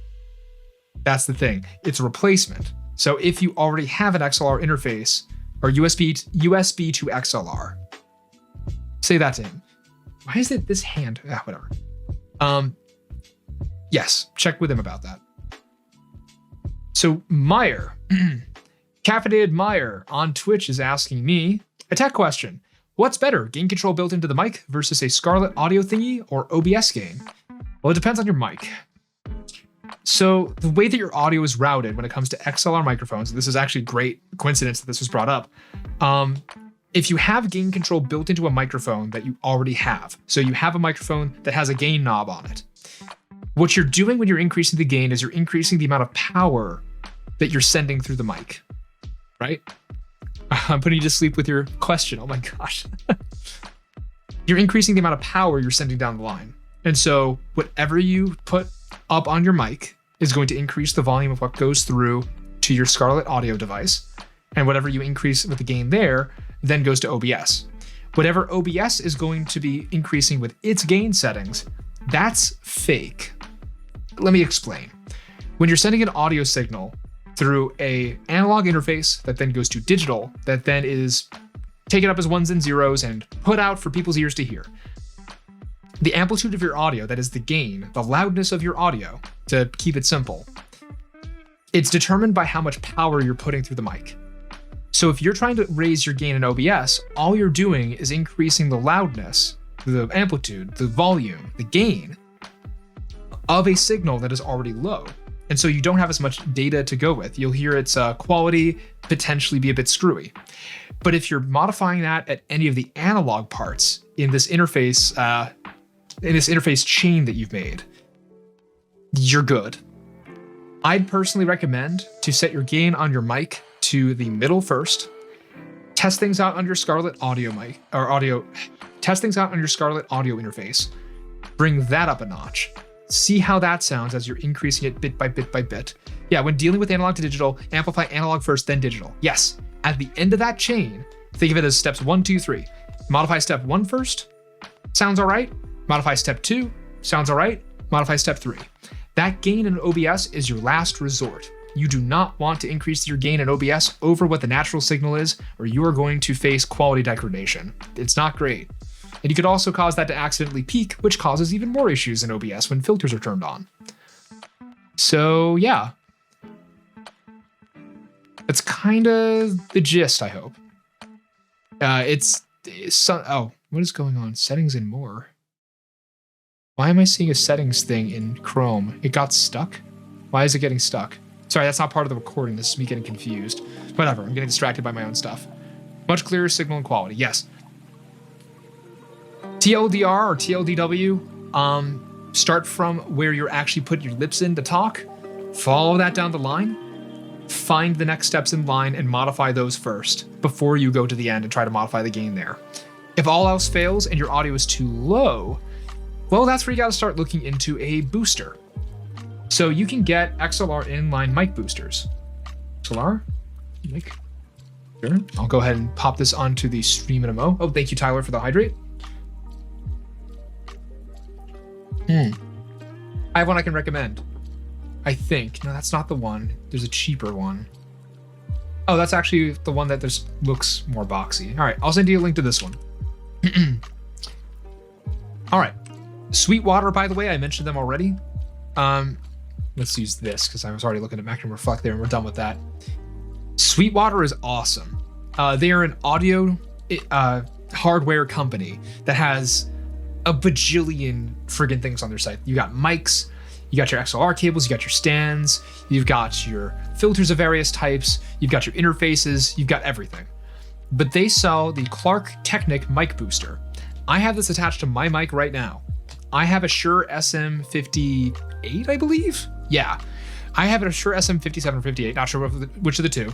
That's the thing. It's a replacement. So if you already have an XLR interface or USB to XLR, say that to him. Why is it this hand? Whatever. Yes, check with him about that. So Meyer, Caffeinated Meyer on Twitch is asking me a tech question. What's better, gain control built into the mic versus a Scarlett audio thingy or OBS gain? Well, it depends on your mic. So the way that your audio is routed when it comes to XLR microphones, this is actually a great coincidence that this was brought up. If you have gain control built into a microphone that you already have, so you have a microphone that has a gain knob on it, what you're doing when you're increasing the gain is you're increasing the amount of power that you're sending through the mic, right? I'm putting you to sleep with your question. Oh my gosh. You're increasing the amount of power you're sending down the line. And so whatever you put up on your mic is going to increase the volume of what goes through to your Scarlett audio device. And whatever you increase with the gain there then goes to OBS. Whatever OBS is going to be increasing with its gain settings, that's fake. Let me explain. When you're sending an audio signal through a analog interface that then goes to digital, that then is taken up as ones and zeros and put out for people's ears to hear, the amplitude of your audio, that is the gain, the loudness of your audio, to keep it simple, it's determined by how much power you're putting through the mic. So if you're trying to raise your gain in OBS, all you're doing is increasing the loudness, the amplitude, the volume, the gain of a signal that is already low. And so you don't have as much data to go with. You'll hear its quality potentially be a bit screwy. But if you're modifying that at any of the analog parts in this interface chain that you've made, you're good. I'd personally recommend to set your gain on your mic to the middle first. Test things out on your Scarlett audio mic or audio. Test things out on your Scarlett audio interface. Bring that up a notch. See how that sounds as you're increasing it bit by bit by bit. Yeah, when dealing with analog to digital, amplify analog first, then digital. Yes, at the end of that chain, think of it as steps 1, 2, 3. Modify step 1 first, sounds all right. Modify step 2, sounds all right. Modify step 3. That gain in OBS is your last resort. You do not want to increase your gain in OBS over what the natural signal is, or you are going to face quality degradation. It's not great. And you could also cause that to accidentally peak, which causes even more issues in OBS when filters are turned on. So yeah. That's kind of the gist, I hope. Oh, what is going on? Settings and more. Why am I seeing a settings thing in Chrome? It got stuck? Why is it getting stuck? Sorry, that's not part of the recording. This is me getting confused. Whatever, I'm getting distracted by my own stuff. Much clearer signal and quality, yes. TLDR or TLDW, start from where you're actually putting your lips in to talk. Follow that down the line. Find the next steps in line and modify those first before you go to the end and try to modify the gain there. If all else fails and your audio is too low, well, that's where you got to start looking into a booster. So you can get XLR inline mic boosters. XLR mic. Sure. I'll go ahead and pop this onto the stream in a mo. Oh, thank you, Tyler, for the hydrate. I have one I can recommend. I think. No, that's not the one. There's a cheaper one. Oh, that's actually the one that just looks more boxy. All right, I'll send you a link to this one. All right. Sweetwater, by the way, I mentioned them already. Let's use this because I was already looking at Mac and Reflect there and we're done with that. Sweetwater is awesome. They are an audio hardware company that has a bajillion friggin' things on their site. You got mics, you got your XLR cables, you got your stands, you've got your filters of various types, you've got your interfaces, you've got everything. But they sell the Clark Technic mic booster. I have this attached to my mic right now. I have a Shure SM58, I believe? Yeah. I have a Shure SM57 or 58, not sure which of the two.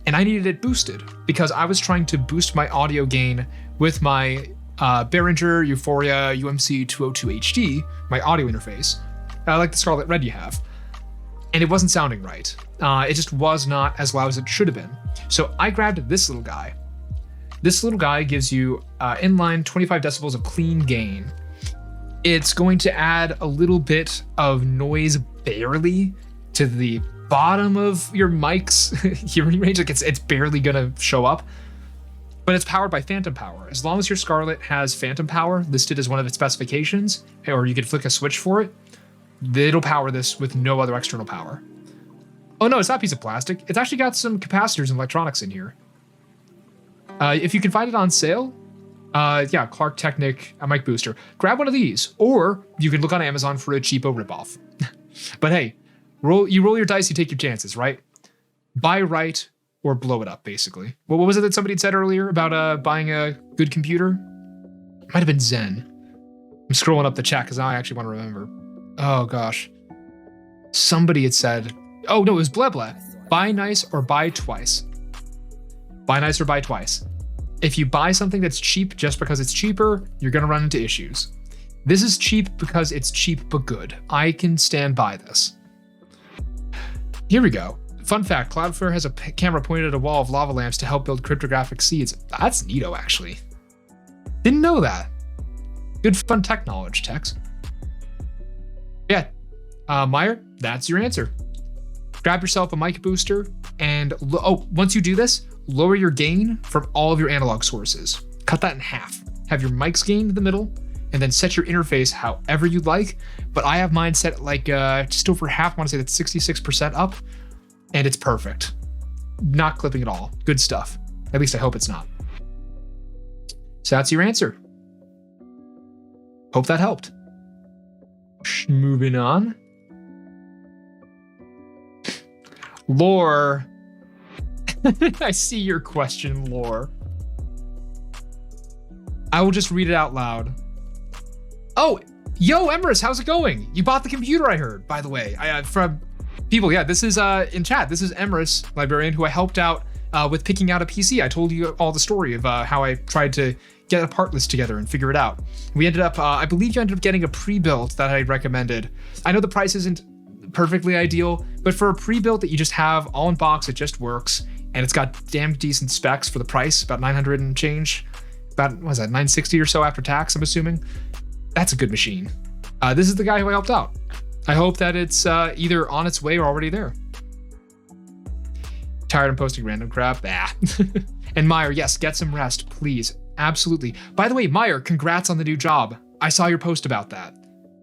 And I needed it boosted because I was trying to boost my audio gain with my Behringer Euphoria UMC 202 HD, my audio interface, like the Scarlett Red you have. And it wasn't sounding right. It just was not as loud as it should have been. So I grabbed this little guy. This little guy gives you inline 25 decibels of clean gain. It's going to add a little bit of noise barely to the bottom of your mic's hearing range. Like it's barely gonna show up, but it's powered by phantom power. As long as your Scarlett has phantom power listed as one of its specifications, or you could flick a switch for it, it'll power this with no other external power. Oh no, it's not a piece of plastic. It's actually got some capacitors and electronics in here. If you can find it on sale, yeah, Clark Technic mic booster. Grab one of these, or you can look on Amazon for a cheapo ripoff. But hey, roll your dice, you take your chances, right? Buy right or blow it up, basically. What was it that somebody had said earlier about buying a good computer? Might have been Zen. I'm scrolling up the chat because now I actually want to remember. Oh gosh. Somebody had said, oh no, it was Bleble. Buy nice or buy twice. Buy nice or buy twice. If you buy something that's cheap just because it's cheaper, you're gonna run into issues. This is cheap because it's cheap but good. I can stand by this. Here we go. Fun fact, Cloudflare has a camera pointed at a wall of lava lamps to help build cryptographic seeds. That's neato, actually. Didn't know that. Good fun tech knowledge, Tex. Yeah, Meyer, that's your answer. Grab yourself a mic booster and, once you do this, lower your gain from all of your analog sources. Cut that in half. Have your mics gain in the middle, and then set your interface however you'd like. But I have mine set like just over half. I want to say that's 66% up, and it's perfect. Not clipping at all. Good stuff. At least I hope it's not. So that's your answer. Hope that helped. Moving on. Lore. I see your question, Lore. I will just read it out loud. Oh, yo, Emrys, how's it going? You bought the computer, I heard, by the way. From people, yeah, this is in chat. This is Emrys, librarian, who I helped out with picking out a PC. I told you all the story of how I tried to get a part list together and figure it out. We ended up, I believe you ended up getting a pre-built that I recommended. I know the price isn't perfectly ideal, but for a pre-built that you just have all in box, it just works. And it's got damn decent specs for the price, about 900 and change. About, what was that, 960 or so after tax, I'm assuming. That's a good machine. This is the guy who I helped out. I hope that it's either on its way or already there. Tired of posting random crap? Ah. And Meyer, yes, get some rest, please. Absolutely. By the way, Meyer, congrats on the new job. I saw your post about that.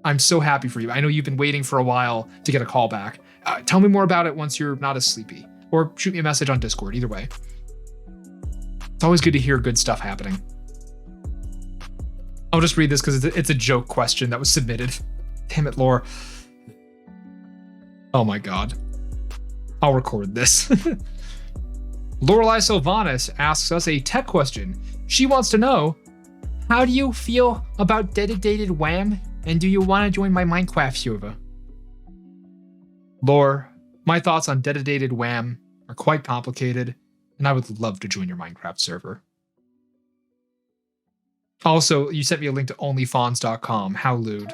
I'm so happy for you. I know you've been waiting for a while to get a call back. Tell me more about it once you're not as sleepy. Or shoot me a message on Discord, either way. It's always good to hear good stuff happening. I'll just read this because it's a joke question that was submitted. Damn it, Lore. Oh my god. I'll record this. Lorelei Sylvanas asks us a tech question. She wants to know, how do you feel about dedicated WAM, and do you want to join my Minecraft server? Lore, my thoughts on dedicated WAM are quite complicated, and I would love to join your Minecraft server. Also, you sent me a link to onlyfawns.com. How lewd.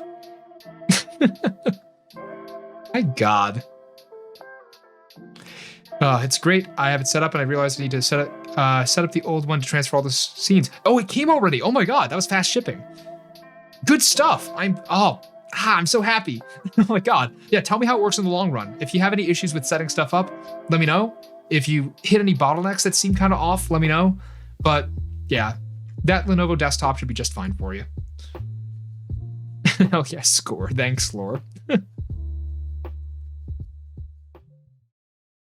My god. It's great. I have it set up and I realized I need to set up the old one to transfer all the scenes. Oh, it came already. Oh my god, that was fast shipping. Good stuff. I'm so happy. Oh my god. Yeah, tell me how it works in the long run. If you have any issues with setting stuff up, let me know. If you hit any bottlenecks that seem kind of off, let me know. But yeah, that Lenovo desktop should be just fine for you. Oh yeah, score. Thanks, Lore.